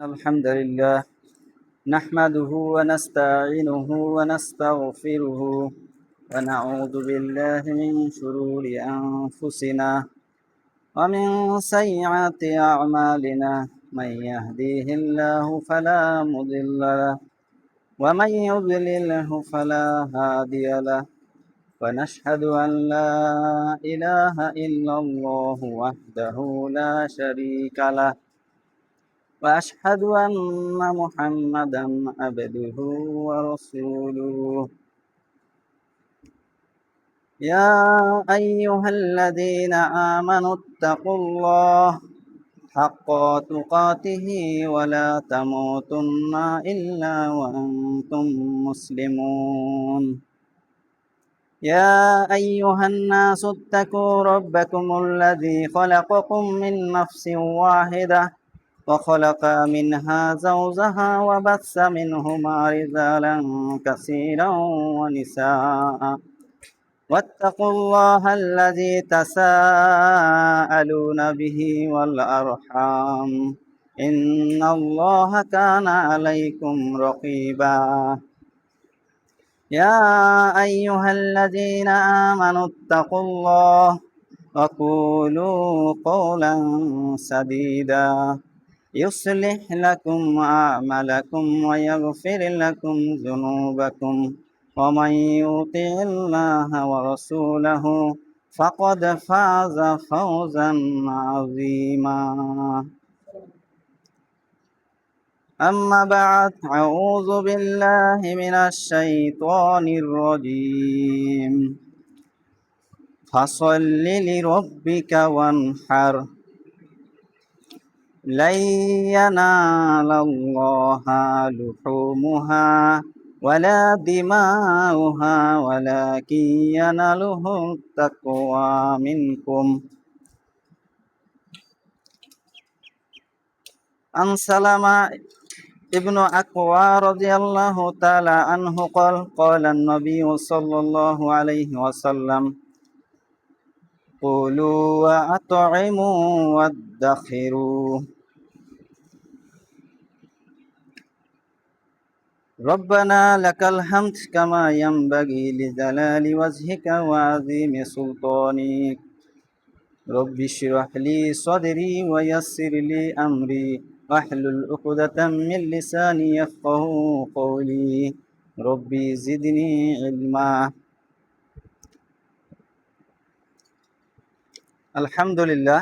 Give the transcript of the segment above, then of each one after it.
الحمد لله نحمده ونستعينه ونستغفره ونعوذ بالله من شرور أنفسنا ومن سيئات أعمالنا من يهديه الله فلا مضل له ومن يضلله فلا هادي له ونشهد أن لا إله إلا الله وحده لا شريك له وأشهد أن محمدا عبده ورسوله يا أيها الذين آمنوا اتقوا الله حق تقاته ولا تموتن إلا وأنتم مسلمون يا أيها الناس اتقوا ربكم الذي خلقكم من نفس واحدة وخلق منها زوجها وبث منهما رجالا كثيرا ونساء واتقوا الله الذي تساءلون به والأرحام إن الله كان عليكم رقيبا يا أيها الذين آمنوا اتقوا الله وقولوا قولا سديدا يصلح لكم أعمالكم ويغفر لكم ذنوبكم ومن يطع الله ورسوله فقد فاز فوزا عظيما أما بعد أعوذ بالله من الشيطان الرجيم فصل لربك وانحر لن ينال الله لحومها ولا دماؤها ولكن يناله التقوى منكم عن سلمة ابن أكوى رضي الله تعالى عنه قال النبي صلى الله عليه وسلم قولوا وأطعموا وادخروا ربنا لك الحمد كما ينبغي لجلال وجهك وعظيم سلطانك رب اشرح لي صدري ويسر لي أمري واحلل عقدة من لساني يفقه قولي ربي زدني علما আলহামদুলিল্লাহ,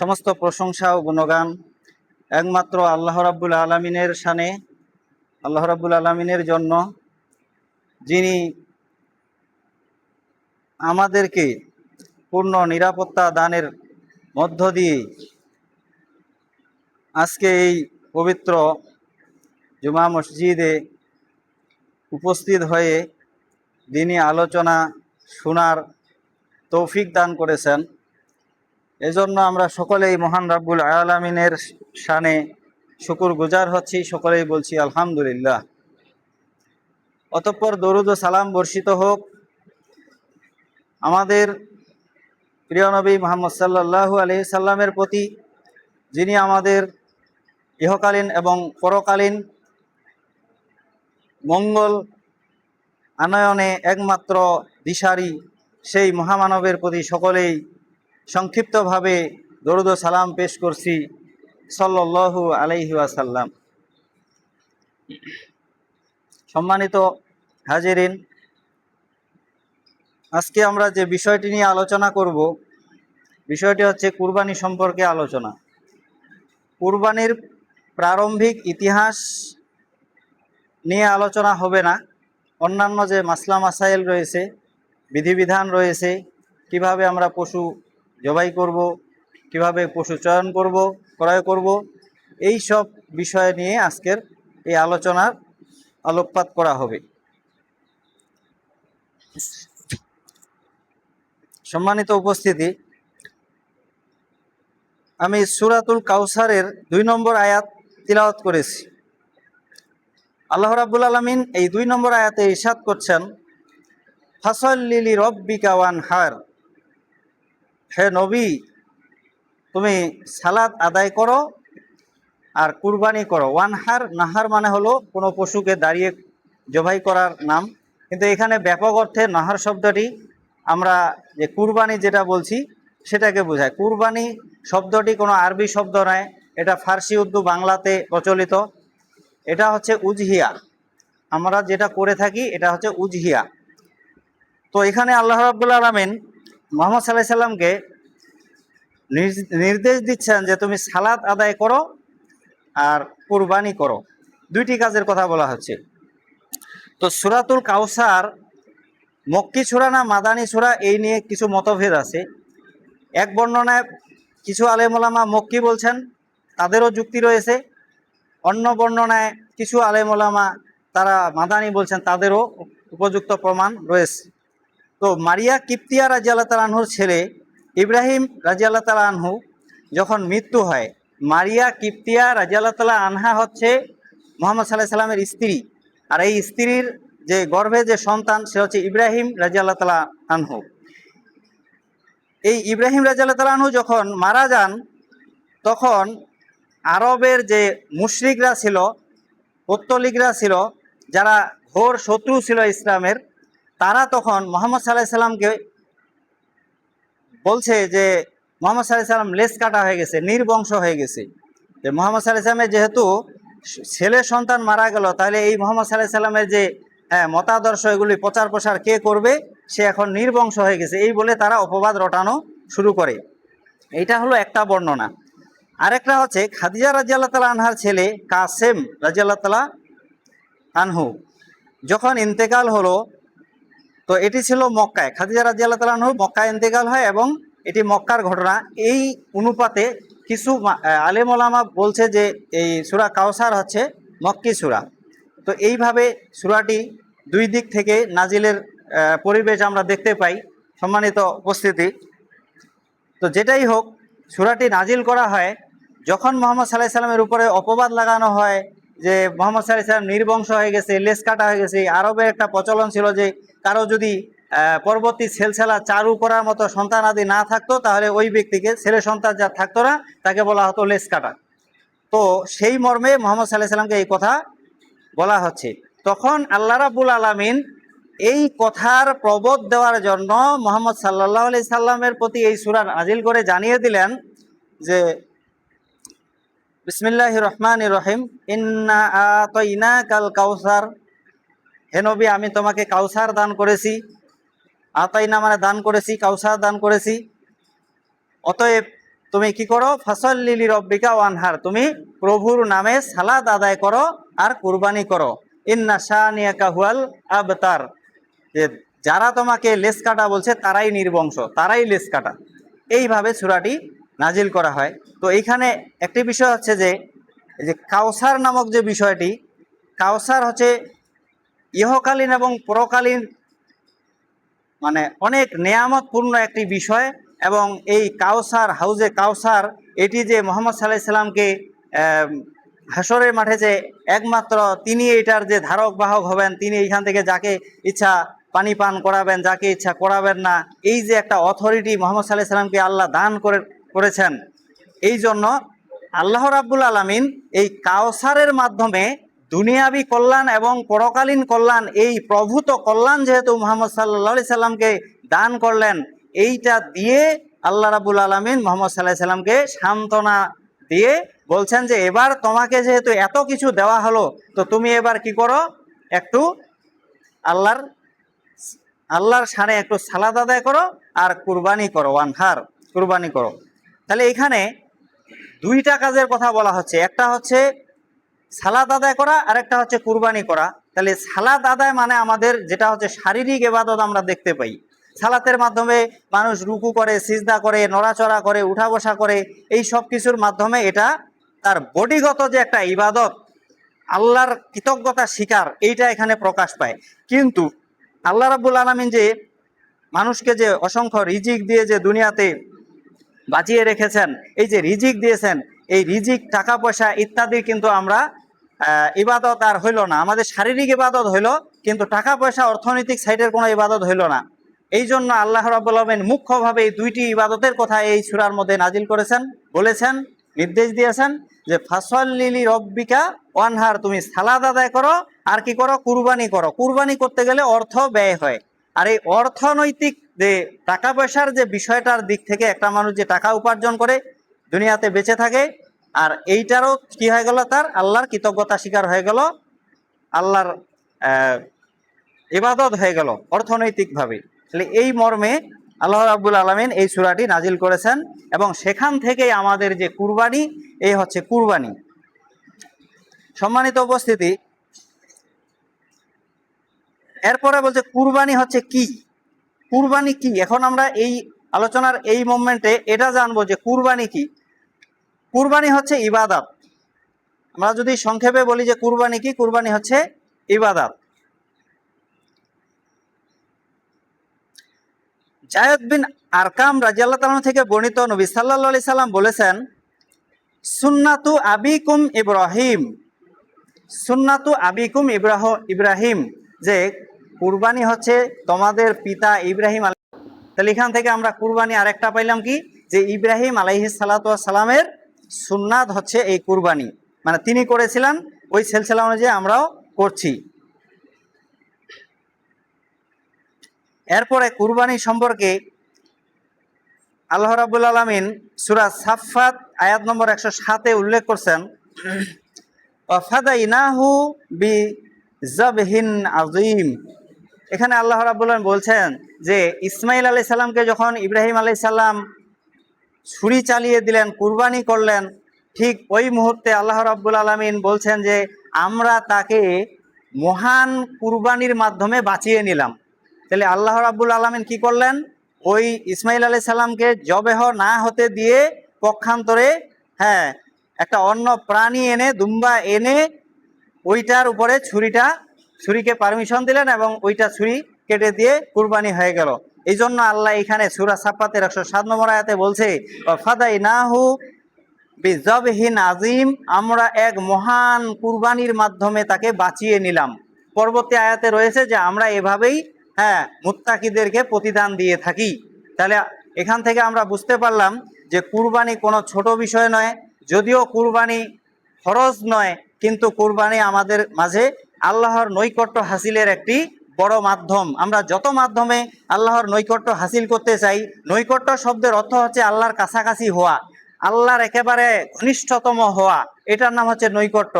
সমস্ত প্রশংসা ও গুণগান একমাত্র আল্লাহ রাব্বুল আলামিনের শানে, আল্লাহ রাব্বুল আলামিনের জন্য, যিনি আমাদেরকে পূর্ণ নিরাপত্তা দানের মধ্য দিয়ে আজকে এই পবিত্র জুমা মসজিদে উপস্থিত হয়ে দিনী আলোচনা শোনার তৌফিক দান করেছেন। এজন্য আমরা সকলেই মহান রাব্বুল আলামিনের শানে শুকর গুজার হচ্ছি, সকলেই বলছি আলহামদুলিল্লাহ। অতঃপর দরুদ ও সালাম বর্ষিত হোক আমাদের প্রিয় নবী মুহাম্মদ সাল্লাল্লাহু আলাইহি সাল্লামের প্রতি, যিনি আমাদের ইহকালীন এবং পরকালীন মঙ্গল আনয়নে একমাত্র দিশারি, সেই মহামানবের প্রতি সকলেই সংক্ষিপ্তভাবে দরুদ ও সালাম পেশ করছি সাল্লাল্লাহু আলাইহি ওয়াসাল্লাম। সম্মানিত হাজিরিন, আজকে আমরা যে বিষয়টি নিয়ে আলোচনা করব, বিষয়টি হচ্ছে কুরবানি সম্পর্কে আলোচনা। কুরবানির প্রারম্ভিক ইতিহাস নিয়ে আলোচনা হবে না, অন্যান্য যে মাসলা মাসাইল রয়েছে, বিধিবিধান রয়েছে, কিভাবে আমরা পশু জবাই করব, কিভাবে পশু চয়ন করব, ক্রয় করব, এই সব বিষয় নিয়ে আজকের এই আলোচনার আলোকপাত করা হবে। সম্মানিত উপস্থিতি, আমি সূরাতুল কাউসারের 2 নম্বর আয়াত তিলাওয়াত করেছি। আল্লাহ রাব্বুল আলামিন এই 2 নম্বর আয়াতে ইরশাদ করছেন, ফাসল্লি লিরাব্বিকা ওয়ানহার, হে নবী, তুমি সালাত আদায় করো আর কুরবানি করো। ওয়ানহার, নাহার মানে হলো কোনো পশুকে দাঁড়িয়ে জবাই করার নাম, কিন্তু এখানে ব্যাপক অর্থে নাহার শব্দটি আমরা যে কুরবানি যেটা বলছি সেটাকে বোঝায়। কুরবানি শব্দটি কোনো আরবি শব্দ নয়, এটা ফার্সি, উর্দু, বাংলাতে প্রচলিত। এটা হচ্ছে উজহিয়া, আমরা যেটা করে থাকি এটা হচ্ছে উজহিয়া। তো এখানে আল্লাহ রাব্বুল আলামিন মুহাম্মদ সাল্লাল্লাহু আলাইহি সাল্লামকে নির্দেশ দিচ্ছেন যে তুমি সালাত আদায় করো আর কুরবানি করো, দুইটি কাজের কথা বলা হচ্ছে। তো সূরাতুল কাউসার মক্কি সূরা না মাদানী সূরা, এই নিয়ে কিছু মতভেদ আছে। এক বর্ণনায় কিছু আলেম ওলামা মক্কি বলছেন, তাদেরও যুক্তি রয়েছে। অন্য বর্ণনায় কিছু আলেম ওলামা তারা মাদানী বলছেন, তাদেরও উপযুক্ত প্রমাণ রয়েছে। তো মারিয়া কিপ্তিয়া রাদিয়াল্লাহু তাআলা আনহুর ছেলে ইব্রাহিম রাদিয়াল্লাহু তাআলা আনহু যখন মৃত্যু হয়, মারিয়া কিপ্তিয়া রাদিয়াল্লাহু তাআলা আনহা হচ্ছে মুহাম্মদ সাল্লাল্লাহু আলাইহি সাল্লামের স্ত্রী, আর এই স্ত্রীর যে গর্ভে যে সন্তান সে হচ্ছে ইব্রাহিম রাদিয়াল্লাহু তাআলা আনহু। এই ইব্রাহিম রাদিয়াল্লাহু তাআলা আনহু যখন মারা যান, তখন আরবের যে মুশরিকরা ছিল, পৌত্তলিকরা ছিল, যারা ঘোর শত্রু ছিল ইসলামের, তারা তখন মুহাম্মদ সাল্লাল্লাহু আলাইহি সাল্লামকে বলছে যে মুহাম্মদ সাল্লাল্লাহু আলাইহি সাল্লাম লেজ কাটা হয়ে গেছে, নির্বংশ হয়ে গেছে। যে মুহাম্মদ সাল্লাল্লাহু আলাইহি সাল্লামের যেহেতু ছেলে সন্তান মারা গেল, তাহলে এই মুহাম্মদ সাল্লাল্লাহু আলাইহি সাল্লামের যে মতাদর্শ এগুলি প্রচার প্রসার কে করবে, সে এখন নির্বংশ হয়ে গেছে, এই বলে তারা অপবাদ রটানো শুরু করে। এইটা হলো একটা বর্ণনা। আরেকটা হচ্ছে খাদিজা রাদিয়াল্লাহু তাআলা আনহার ছেলে কাসেম রাদিয়াল্লাহু তাআলা আনহু যখন ইন্তেকাল হলো, তো এটি ছিল মক্কায়, খাদিজা রাদিয়াল্লাহু তাআলা আনহু মক্কায় ইন্তেকাল হয় এবং এটি মক্কার ঘটনা। এই অনুপাতে কিছু আলেম ওলামা বলছে যে এই সূরা কাউসার হচ্ছে মক্কি সূরা। তো এইভাবে সূরাটি দুই দিক থেকে নাজিলের পরিবেশ আমরা দেখতে পাই। সম্মানিত উপস্থিতি, তো যেটাই হোক, সূরাটি নাজিল করা হয় যখন মুহাম্মদ সাল্লাল্লাহু আলাইহি সাল্লামের উপরে অপবাদ লাগানো হয় যে মুহাম্মদ সাল্লাল্লাহু আলাইহি সাল্লাম নির্বংশ হয়ে গেছে, লেজ কাটা হয়ে গেছে। আরবে একটা প্রচলন ছিল যে কারো যদি পরবর্তী ছেলছেলা চারু করার মতো সন্তান আদি না থাকতো, তাহলে ওই ব্যক্তিকে, ছেলে সন্তান যা থাকতো না, তাকে বলা হতো লেজ কাটা। তো সেই মর্মে মুহাম্মদ সাল্লাল্লাহু আলাইহি সাল্লামকে এই কথা বলা হচ্ছে। তখন আল্লাহ রাব্বুল আলামিন এই কথার প্রবোধ দেওয়ার জন্য মুহাম্মদ সাল্লাল্লাহু আলাইহি সাল্লামের প্রতি এই সূরা নাজিল করে জানিয়ে দিলেন যে বিসমিল্লাহির রহমানির রহিম, ইন্না আতাইনাকাল কাউসার, হে নবী আমি তোমাকে কাউসার দান করেছি। আতাইনা মানে দান করেছি, কাউসার দান করেছি। অতএব তুমি কি করো, ফাসাল্লি লিরাব্বিকা ওয়ানহার, তুমি প্রভুর নামে সালাত আদায় করো আর কুরবানি করো। ইন্না শানিয়াকা হুয়াল আবতার, যে যারা তোমাকে লেজ কাটা বলছে তারাই নির্বংশ, তারাই লেজ কাটা। এইভাবে সূরাটি নাজিল করা হয়। তো এইখানে একটি বিষয় হচ্ছে যে এই যে কাউসার নামক যে বিষয়টি, কাউসার হচ্ছে ইহকালীন এবং পরকালীন মানে অনেক নেয়ামতপূর্ণ একটি বিষয়। এবং এই কাউসার, হাউজে কাউসার, এটি যে মুহাম্মদ সাল্লাল্লাহু আলাইহি সাল্লামকে হাসরের মাঠে যে একমাত্র তিনি এটার যে ধারক বাহক হবেন, তিনি এইখান থেকে যাকে ইচ্ছা পানি পান করাবেন, যাকে ইচ্ছা করাবেন না, এই যে একটা অথরিটি মুহাম্মদ সাল্লাল্লাহু আলাইহি সাল্লামকে আল্লাহ দান করেছেন। এই জন্য আল্লাহ রাব্বুল আলামিন এই কাউসারের মাধ্যমে দুনিয়াবি কল্যাণ এবং পরকালীন কল্যাণ, এই প্রভূত কল্যাণ যেহেতু মুহাম্মদ সাল্লাল্লাহু আলাইহি সাল্লামকে দান করলেন, এইটা দিয়ে আল্লাহ রাব্বুল আলামিন মুহাম্মদ সাল্লাল্লাহু আলাইহি সাল্লামকে সান্ত্বনা দিয়ে বলছেন যে এবার তোমাকে যেহেতু এত কিছু দেওয়া হলো, তো তুমি এবার কি করো, একটু আল্লাহর শানে একটু সালাত আদায় করো আর কুরবানি করো, ওয়ানহার, কুরবানি করো। তাহলে এখানে দুইটা কাজের কথা বলা হচ্ছে, একটা হচ্ছে সালাত আদায় করা আর একটা হচ্ছে কুরবানি করা। তাহলে সালাত আদায় মানে আমাদের যেটা হচ্ছে শারীরিক ইবাদত আমরা দেখতে পাই। সালাতের মাধ্যমে মানুষ রুকু করে, সিজদা করে, নড়াচড়া করে, উঠা বসা করে, এই সব কিছুর মাধ্যমে এটা তার বডিগত যে একটা ইবাদত, আল্লাহর কৃতজ্ঞতা স্বীকার, এইটা এখানে প্রকাশ পায়। কিন্তু আল্লাহ রাব্বুল আলামিন যে মানুষকে যে অসংখ্য রিজিক দিয়ে যে দুনিয়াতে বাঁচিয়ে রেখেছেন, এই যে রিজিক দিয়েছেন, এই রিজিক, টাকা পয়সা ইত্যাদি কিন্তু আমরা ইবাদত আর হইল না, আমাদের শারীরিক ইবাদত হইল, কিন্তু টাকা পয়সা অর্থনৈতিক সাইডের কোনো ইবাদত হইল না। এই জন্য আল্লাহ রাব্বুল আলামিন মুখ্যভাবে এই দুইটি ইবাদতের কথা এই সূরার মধ্যে নাজিল করেছেন, বলেছেন, নির্দেশ দিয়েছেন যে ফাসল্লিলি রব্বিকা ওয়ানহার, তুমি সালাদ আদায় করো আর কি করো, কুরবানি করো। কুরবানি করতে গেলে অর্থ ব্যয় হয়। আর এই অর্থনৈতিক যে টাকা পয়সার যে বিষয়টার দিক থেকে একটা মানুষ যে টাকা উপার্জন করে দুনিয়াতে বেঁচে থাকে, আর এইটারও কি হয়ে গেল, তার আল্লাহর কৃতজ্ঞতা স্বীকার হয়ে গেল, আল্লাহর ইবাদত হয়ে গেল অর্থনৈতিকভাবে। তাহলে এই মর্মে আল্লাহ রাব্বুল আলামিন এই সূরাটি নাজিল করেছেন, এবং সেখান থেকেই আমাদের যে কুরবানি, এই হচ্ছে কুরবানি। সম্মানিত উপস্থিতি, এরপরে বলছে কুরবানি হচ্ছে কি, কুরবানি কি। এখন আমরা এই আলোচনার এই মোমেন্টে এটা জানবো যে কুরবানি কি। কুরবানি হচ্ছে ইবাদত। আমরা যদি সংক্ষেপে বলি যে কুরবানি কি, কুরবানি হচ্ছে ইবাদত। জায়েদ বিন আরকাম রাদিয়াল্লাহু তাআলা থেকে বর্ণিত, নবী সাল্লাল্লাহু আলাইহি সাল্লাম বলেছেন, সুন্নাতু আবিকুম ইব্রাহিম, সুন্নাতু আবিকুম ইব্রাহিম, যে কুরবানি হচ্ছে তোমাদের পিতা ইব্রাহিম। তাহলে এখান থেকে আমরা কুরবানি আরেকটা পাইলাম কি, যে ইব্রাহিম আলাইহিস সালাতু ওয়াস সালামের সুন্নাত হচ্ছে এই কুরবানি, মানে তিনি করেছিলেন, ওই সিলসিলা অনুযায়ী আমরাও করছি। এরপরে কুরবানি সম্পর্কে আল্লাহ রাব্বুল আলামিন সূরা সাফফাত আয়াত নম্বর 107-এ উল্লেখ করছেন, ওয়াফাদাইনাহু বিযাবহিন আযীম। এখানে আল্লাহ রাব্বুল আলামিন বলছেন যে ইসমাইল আলাইহিস সালামকে যখন ইব্রাহিম আলাইহিস সালাম ছুরি চালিয়ে দিলেন, কুরবানি করলেন, ঠিক ওই মুহূর্তে আল্লাহ রাব্বুল আলামিন বলছেন যে আমরা তাকে মহান কুরবানির মাধ্যমে বাঁচিয়ে নিলাম। তাহলে আল্লাহ রাব্বুল আলামিন কি করলেন, ওই ইসমাইল আলাইহিস সালামকে জবেহ না হতে দিয়ে পক্ষান্তরে একটা অন্য প্রাণী এনে, দুম্বা এনে, ওইটার উপরে ছুরিকে পারমিশন দিলেন, এবং ওইটা ছুরি কেটে দিয়ে কুরবানি হয়ে গেল। এই জন্য আল্লাহ এখানে সূরা সাফফাতের 107 নম্বর আয়াতে বলছে, ফাদাইনাহু বিযাবহিন আযীম, আমরা এক মহান কুরবানির মাধ্যমে তাকে বাঁচিয়ে নিলাম। পরবর্তী আয়াতে রয়েছে যে আমরা এভাবেই মুত্তাকিদেরকে প্রতিদান দিয়ে থাকি। তাহলে এখান থেকে আমরা বুঝতে পারলাম যে কুরবানি কোনো ছোট বিষয় নয়। যদিও কুরবানি ফরজ নয়, কিন্তু কুরবানি আমাদের মাঝে আল্লাহর নৈকট্য হাসিলের একটি বড় মাধ্যম। আমরা যত মাধ্যমে আল্লাহর নৈকট্য হাসিল করতে চাই, নৈকট্য শব্দের অর্থ হচ্ছে আল্লাহর কাছাকাছি হওয়া, আল্লাহর একেবারে ঘনিষ্ঠতম হওয়া, এটার নাম হচ্ছে নৈকট্য।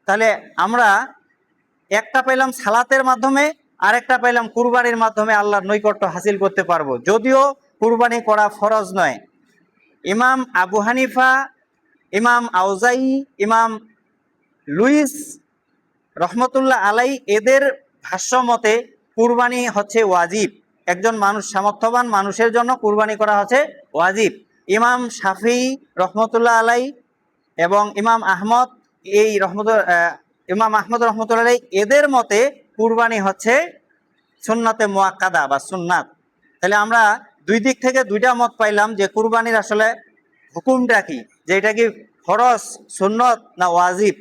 তাহলে আমরা একটা পেলাম সালাতের মাধ্যমে, আরেকটা পেলাম কুরবানির মাধ্যমে আল্লাহর নৈকট্য হাসিল করতে পারবো, যদিও কুরবানি করা ফরজ নয়। ইমাম আবু হানিফা, ইমাম আউজাই, ইমাম লুইস রহমতুল্লাহ আলাই, এদের ভাষ্য মতে কুরবানি হচ্ছে ওয়াজিব। একজন মানুষ, সামর্থ্যবান মানুষের জন্য কুরবানি করা হচ্ছে ওয়াজিব। ইমাম শাফি রহমতুল্লাহ আলাই এবং ইমাম আহমদ রহমতুল্লাহ আলাই, এদের মতে কুরবানি হচ্ছে সুন্নাতে মুআক্কাদা বা সুন্নাত। তাহলে আমরা দুই দিক থেকে দুইটা মত পাইলাম যে কুরবানির আসলে হুকুমটা কি, যে এটা কি ফরজ, সুন্নত না ওয়াজিব।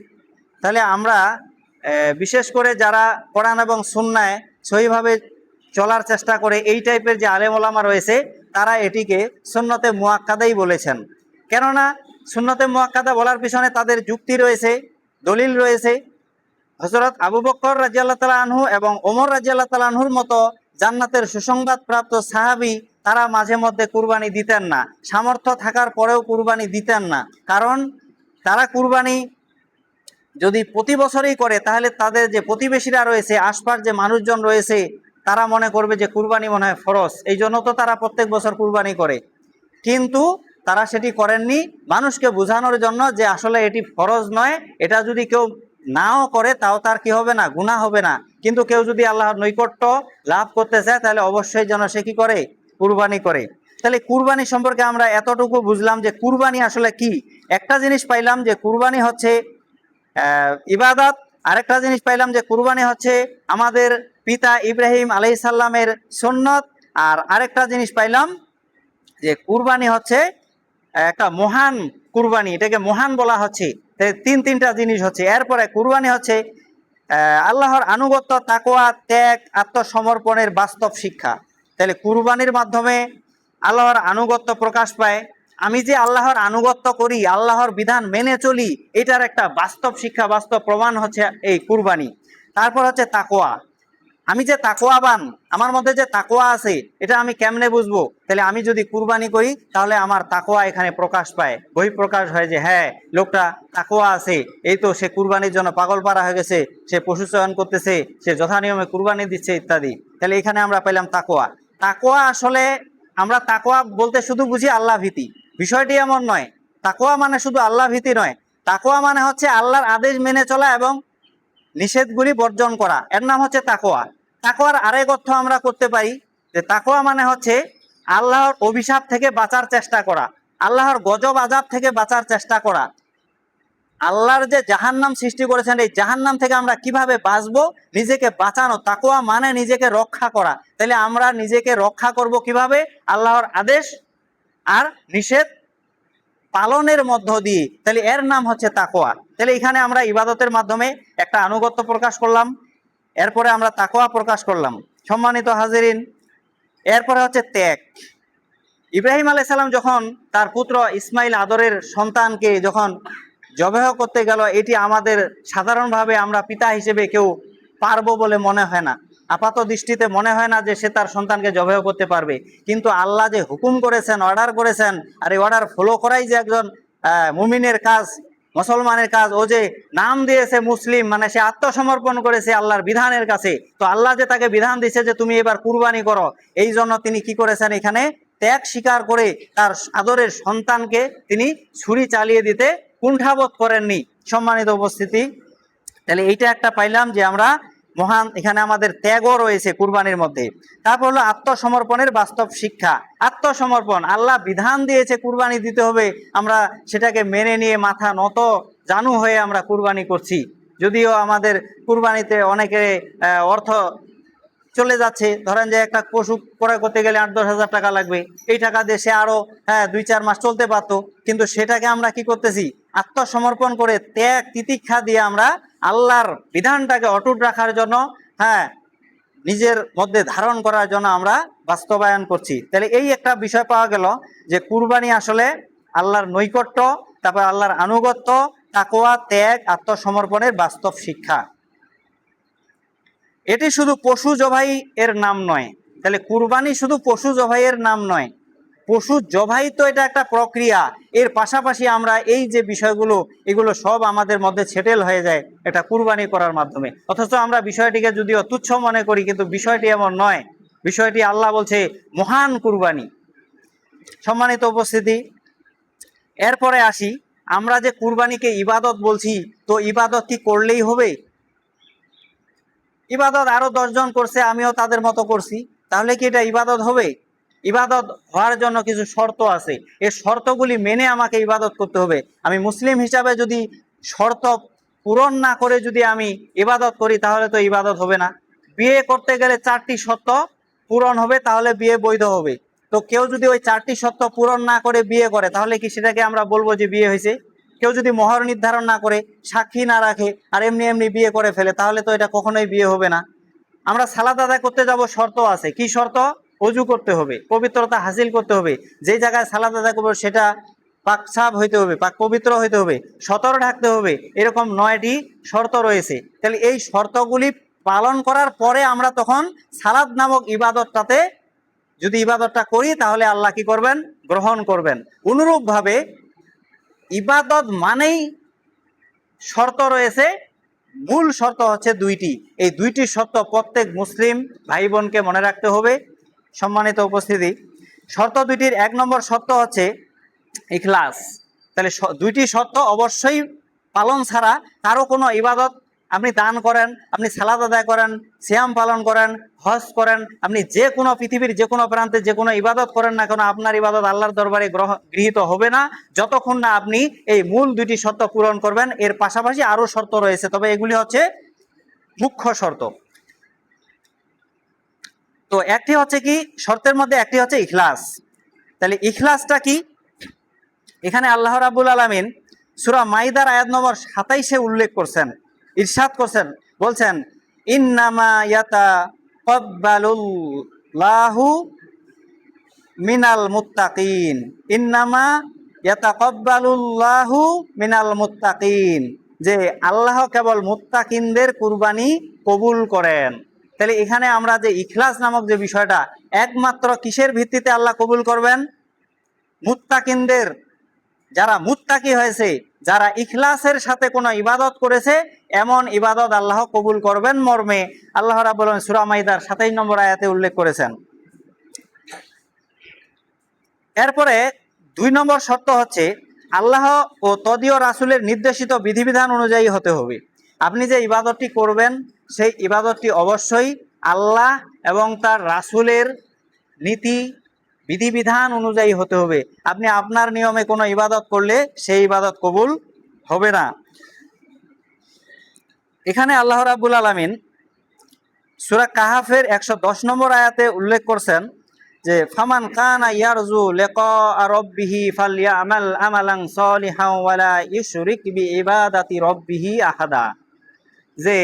তাহলে আমরা বিশেষ করে যারা কোরআন এবং সুন্নায় সহিভাবে চলার চেষ্টা করে, এই টাইপের যে আলেম ওলামা রয়েছে, তারা এটিকে সুন্নতে মুআক্কাদাই বলেছেন। কেননা সুন্নতে মুআক্কাদা বলার পিছনে তাদের যুক্তি রয়েছে, দলিল রয়েছে। হযরত আবু বকর রাদিয়াল্লাহু তাআলা আনহু এবং ওমর রাদিয়াল্লাহু তাআলা আনহুর মতো জান্নাতের সুসংবাদ প্রাপ্ত সাহাবী, তারা মাঝে মধ্যে কুরবানি দিতেন না, সামর্থ্য থাকার পরেও কুরবানি দিতেন না। কারণ তারা কুরবানি যদি প্রতি বছরই করে, তাহলে তাদের যে প্রতিবেশীরা রয়েছে, আশপাশ যে মানুষজন রয়েছে, তারা মনে করবে যে কুরবানি মনে হয় ফরজ, এই জন্য তো তারা প্রত্যেক বছর কুরবানি করে। কিন্তু তারা সেটি করেননি মানুষকে বোঝানোর জন্য যে আসলে এটি ফরজ নয়, এটা যদি কেউ নাও করে তাও তার কি হবে না, গুনাহ হবে না। কিন্তু কেউ যদি আল্লাহর নৈকট্য লাভ করতে চায়, তাহলে অবশ্যই যেন সে কি করে, কুরবানি করে। তাহলে কুরবানি সম্পর্কে আমরা এতটুকু বুঝলাম যে কুরবানি আসলে কি। একটা জিনিস পাইলাম যে কুরবানি হচ্ছে ইবাদত, আরেকটা জিনিস পাইলাম যে কুরবানি হচ্ছে আমাদের পিতা ইব্রাহিম আলাইহিস সালামের সুন্নত, আর আরেকটা জিনিস পাইলাম যে কুরবানি হচ্ছে একটা মহান কুরবানি, এটাকে মহান বলা হচ্ছে। তিনটা জিনিস হচ্ছে। এরপরে কুরবানি হচ্ছে আল্লাহর আনুগত্য, তাকওয়া, ত্যাগ, আত্মসমর্পণের বাস্তব শিক্ষা। তাহলে কুরবানির মাধ্যমে আল্লাহর আনুগত্য প্রকাশ পায়, আমি যে আল্লাহর আনুগত্য করি, আল্লাহর বিধান মেনে চলি, এটার একটা বাস্তব শিক্ষা, বাস্তব প্রমাণ হচ্ছে এই কুরবানি। তারপর হচ্ছে তাকওয়া। আমি যে তাকওয়াবান, আমার মধ্যে যে তাকওয়া আছে, এটা আমি কেমনে বুঝবো? তাহলে আমি যদি কুরবানি করি তাহলে আমার তাকওয়া এখানে প্রকাশ পায়, বহিঃপ্রকাশ হয় যে হ্যাঁ, লোকটা তাকওয়া আছে, এই তো সে কুরবানির জন্য পাগল পারা হয়ে গেছে, সে পশু চয়ন করতেছে, সে যথানিয়মে কুরবানি দিচ্ছে ইত্যাদি। তাহলে এখানে আমরা পেলাম তাকওয়া। তাকওয়া আসলে আমরা তাকওয়া বলতে শুধু বুঝি আল্লাহ ভীতি, বিষয়টি এমন নয়। তাকওয়া মানে শুধু আল্লাহ ভীতি নয়, তাকওয়া মানে হচ্ছে আল্লাহর আদেশ মেনে চলা এবং নিষেধগুলি বর্জন করা, এর নাম হচ্ছে তাকওয়া। তাকওয়ার আরেক অর্থ আমরা করতে পারি যে তাকওয়া মানে হচ্ছে আল্লাহর অভিশাপ থেকে বাঁচার চেষ্টা করা, আল্লাহর গজব আযাব থেকে বাঁচার চেষ্টা করা। আল্লাহর যে জাহান্নাম সৃষ্টি করেছেন, এই জাহান্নাম থেকে আমরা কিভাবে বাঁচবো, নিজেকে বাঁচানো। তাকওয়া মানে নিজেকে রক্ষা করা। তাহলে আমরা নিজেকে রক্ষা করব কিভাবে? আল্লাহর আদেশ আর নিষেধ পালনের মধ্য দিয়ে। তাহলে এর নাম হচ্ছে তাকওয়া। তাহলে এখানে আমরা ইবাদতের মাধ্যমে একটা আনুগত্য প্রকাশ করলাম, এরপরে আমরা তাকওয়া প্রকাশ করলাম। সম্মানিত হাজিরিন, এরপরে হচ্ছে ত্যাগ। ইব্রাহিম আলাইহিস সালাম যখন তার পুত্র ইসমাইল আদরের সন্তানকে যখন জবেহ করতে গেল, এটি আমাদের সাধারণভাবে আমরা পিতা হিসেবে কেউ পারবো বলে মনে হয় না। আপাত দৃষ্টিতে মনে হয় না যে সে তার সন্তানকে জবেহ করতে পারবে, কিন্তু আল্লাহ যে হুকুম করেছেন, অর্ডার করেছেন, আর এই অর্ডার ফলো করাই যে একজন মুমিনের কাজ, মুসলমানের কাজ। ও যে নাম দিয়েছে মুসলিম, মানে সে আত্মসমর্পণ করেছে আল্লাহর বিধানের কাছে। তো আল্লাহ যে তাকে বিধান দিয়েছে যে তুমি এবার কুরবানি করো, এই জন্য তিনি কি করেছেন? এখানে ত্যাগ স্বীকার করে তার আদরের সন্তানকে তিনি ছুরি চালিয়ে দিতে কুণ্ঠাবোধ করেননি। সম্মানিত উপস্থিতি, তাহলে এইটা একটা পাইলাম যে আমরা মহান, এখানে আমাদের ত্যাগও রয়েছে কুরবানির মধ্যে। তারপর হলো আত্মসমর্পণের বাস্তব শিক্ষা। আত্মসমর্পণ, আল্লাহ বিধান দিয়েছে কুরবানি দিতে হবে, আমরা সেটাকে মেনে নিয়ে মাথা নত জানু হয়ে আমরা কুরবানি করছি। যদিও আমাদের কুরবানিতে অনেকে অর্থ চলে যাচ্ছে, ধরেন যে একটা পশু ক্রয় করতে গেলে 8-10 হাজার টাকা লাগবে, এই টাকা দিয়ে সে আরো 2-4 মাস চলতে পারতো, কিন্তু সেটাকে আমরা কি করতেছি? আত্মসমর্পণ করে ত্যাগ তিতিক্ষা দিয়ে আমরা আল্লাহর বিধানটাকে অটুট রাখার জন্য, নিজের মধ্যে ধারণ করার জন্য আমরা বাস্তবায়ন করছি। তাহলে এই একটা বিষয় পাওয়া গেল যে কুরবানি আসলে আল্লাহর নৈকট্য, তারপর আল্লাহর আনুগত্য, তাকওয়া, ত্যাগ, আত্মসমর্পণের বাস্তব শিক্ষা। এটি শুধু পশু জবাই এর নাম নয়। তাহলে কুরবানি শুধু পশু জবাইয়ের নাম নয়, পশু জবাই তো এটা একটা প্রক্রিয়া, এর পাশাপাশি আমরা এই যে বিষয়গুলো, এগুলো সব আমাদের মধ্যে সেটেল হয়ে যায় এটা কুরবানি করার মাধ্যমে। অথচ আমরা বিষয়টিকে যদিও তুচ্ছ মনে করি, কিন্তু বিষয়টি এমন নয়। বিষয়টি আল্লাহ বলছে মহান কুরবানি। সম্মানিত উপস্থিতি, এরপরে আসি, আমরা যে কুরবানিকে ইবাদত বলছি, তো ইবাদত কি করলেই হবে? ইবাদত আরো 10 জন করছে, আমিও তাদের মতো করছি, তাহলে কি এটা ইবাদত হবে? ইবাদত হওয়ার জন্য কিছু শর্ত আছে, এই শর্তগুলি মেনে আমাকে ইবাদত করতে হবে। আমি মুসলিম হিসাবে যদি শর্ত পূরণ না করে যদি আমি ইবাদত করি, তাহলে তো ইবাদত হবে না। বিয়ে করতে গেলে 4টি শর্ত পূরণ হবে, তাহলে বিয়ে বৈধ হবে। তো কেউ যদি ওই 4টি শর্ত পূরণ না করে বিয়ে করে, তাহলে কি সেটাকে আমরা বলবো যে বিয়ে হয়েছে? কেউ যদি মোহর নির্ধারণ না করে, সাক্ষী না রাখে, আর এমনি এমনি বিয়ে করে ফেলে, তাহলে তো এটা কখনোই বিয়ে হবে না। আমরা সালাত আদায় করতে যাব, শর্ত আছে। কি শর্ত? অজু করতে হবে, পবিত্রতা হাসিল করতে হবে, যে জায়গায় সালাত আদায় করবো সেটা পাক সাফ হইতে হবে, পাক পবিত্র হইতে হবে, সতর ঢাকতে হবে, এরকম 9টি শর্ত রয়েছে। তাহলে এই শর্তগুলি পালন করার পরে আমরা তখন সালাত নামক ইবাদতটাতে যদি ইবাদতটা করি, তাহলে আল্লাহ কি করবেন? গ্রহণ করবেন। অনুরূপভাবে ইবাদত মানেই শর্ত রয়েছে, মূল শর্ত হচ্ছে 2টি। এই 2টি শর্ত প্রত্যেক মুসলিম ভাই বোনকে মনে রাখতে হবে। সম্মানিত উপস্থিতি, শর্ত 2টির 1 নম্বর শর্ত হচ্ছে ইখলাস। তাহলে 2টি শর্ত অবশ্যই পালন ছাড়া কারো কোনো ইবাদত, আপনি দান করেন, আপনি সালাত আদায় করেন, সিয়াম পালন করেন, হজ করেন, আপনি যে কোনো পৃথিবীর যে কোনো প্রান্তে যে কোনো ইবাদত করেন না কেন, আপনার ইবাদত আল্লাহর দরবারে গৃহীত হবে না যতক্ষণ না আপনি এই মূল 2টি শর্ত পূরণ করবেন। এর পাশাপাশি আরো শর্ত রয়েছে, তবে এগুলি হচ্ছে মুখ্য শর্ত। তো একটি হচ্ছে কি, শর্তের মধ্যে একটি হচ্ছে ইখলাস। তাহলে ইখলাসটা কি? এখানে আল্লাহ রাব্বুল আলামিন সূরা মাইদার আয়াত নম্বর 27-এ উল্লেখ করছেন, ইরশাদ করছেন, বলছেন ইন্নামা ইয়াতাকাব্বালুল্লাহু মিনাল মুত্তাকিন, ইন্নামা ইয়াতাকাব্বালুল্লাহু মিনাল মুত্তাকিন, যে আল্লাহ কেবল মুত্তাকিনদের কুরবানি কবুল করেন। তাহলে এখানে আমরা যে ইখলাস নামক যে বিষয়টা, একমাত্র কিসের ভিত্তিতে আল্লাহ কবুল করবেন? মুত্তাকিনদের, যারা মুত্তাকি হয়েছে, যারা ইখলাসের সাথে কোনো ইবাদত করেছে, এমন ইবাদত আল্লাহ কবুল করবেন মর্মে আল্লাহ রাব্বুল আলামিন সূরা মাইদার 27 নম্বর আয়াতে উল্লেখ করেছেন। এরপরে 2 নম্বর শর্ত হচ্ছে আল্লাহ ও তদীয় রাসূলের নির্দেশিত বিধিবিধান অনুযায়ী হতে হবে। আপনি যে ইবাদতটি করবেন সেই ইবাদতটি অবশ্যই আল্লাহ এবং তার রাসূলের নীতি বিধিবিধান অনুযায়ী হতে হবে। আপনি আপনার নিয়মে কোনো ইবাদত করলে সেই ইবাদত কবুল হবে না। এখানে আল্লাহ রাব্বুল আলামিন সূরা কাহাফের 110 নম্বর আয়াতে উল্লেখ করছেন যে ফামান কানা ইয়ারজু লিকা রাব্বিহি ফালইআমাল আমালান সলিহান ওয়ালা ইউশরিক বিইবাদাতি রাব্বিহি আহাদা, যে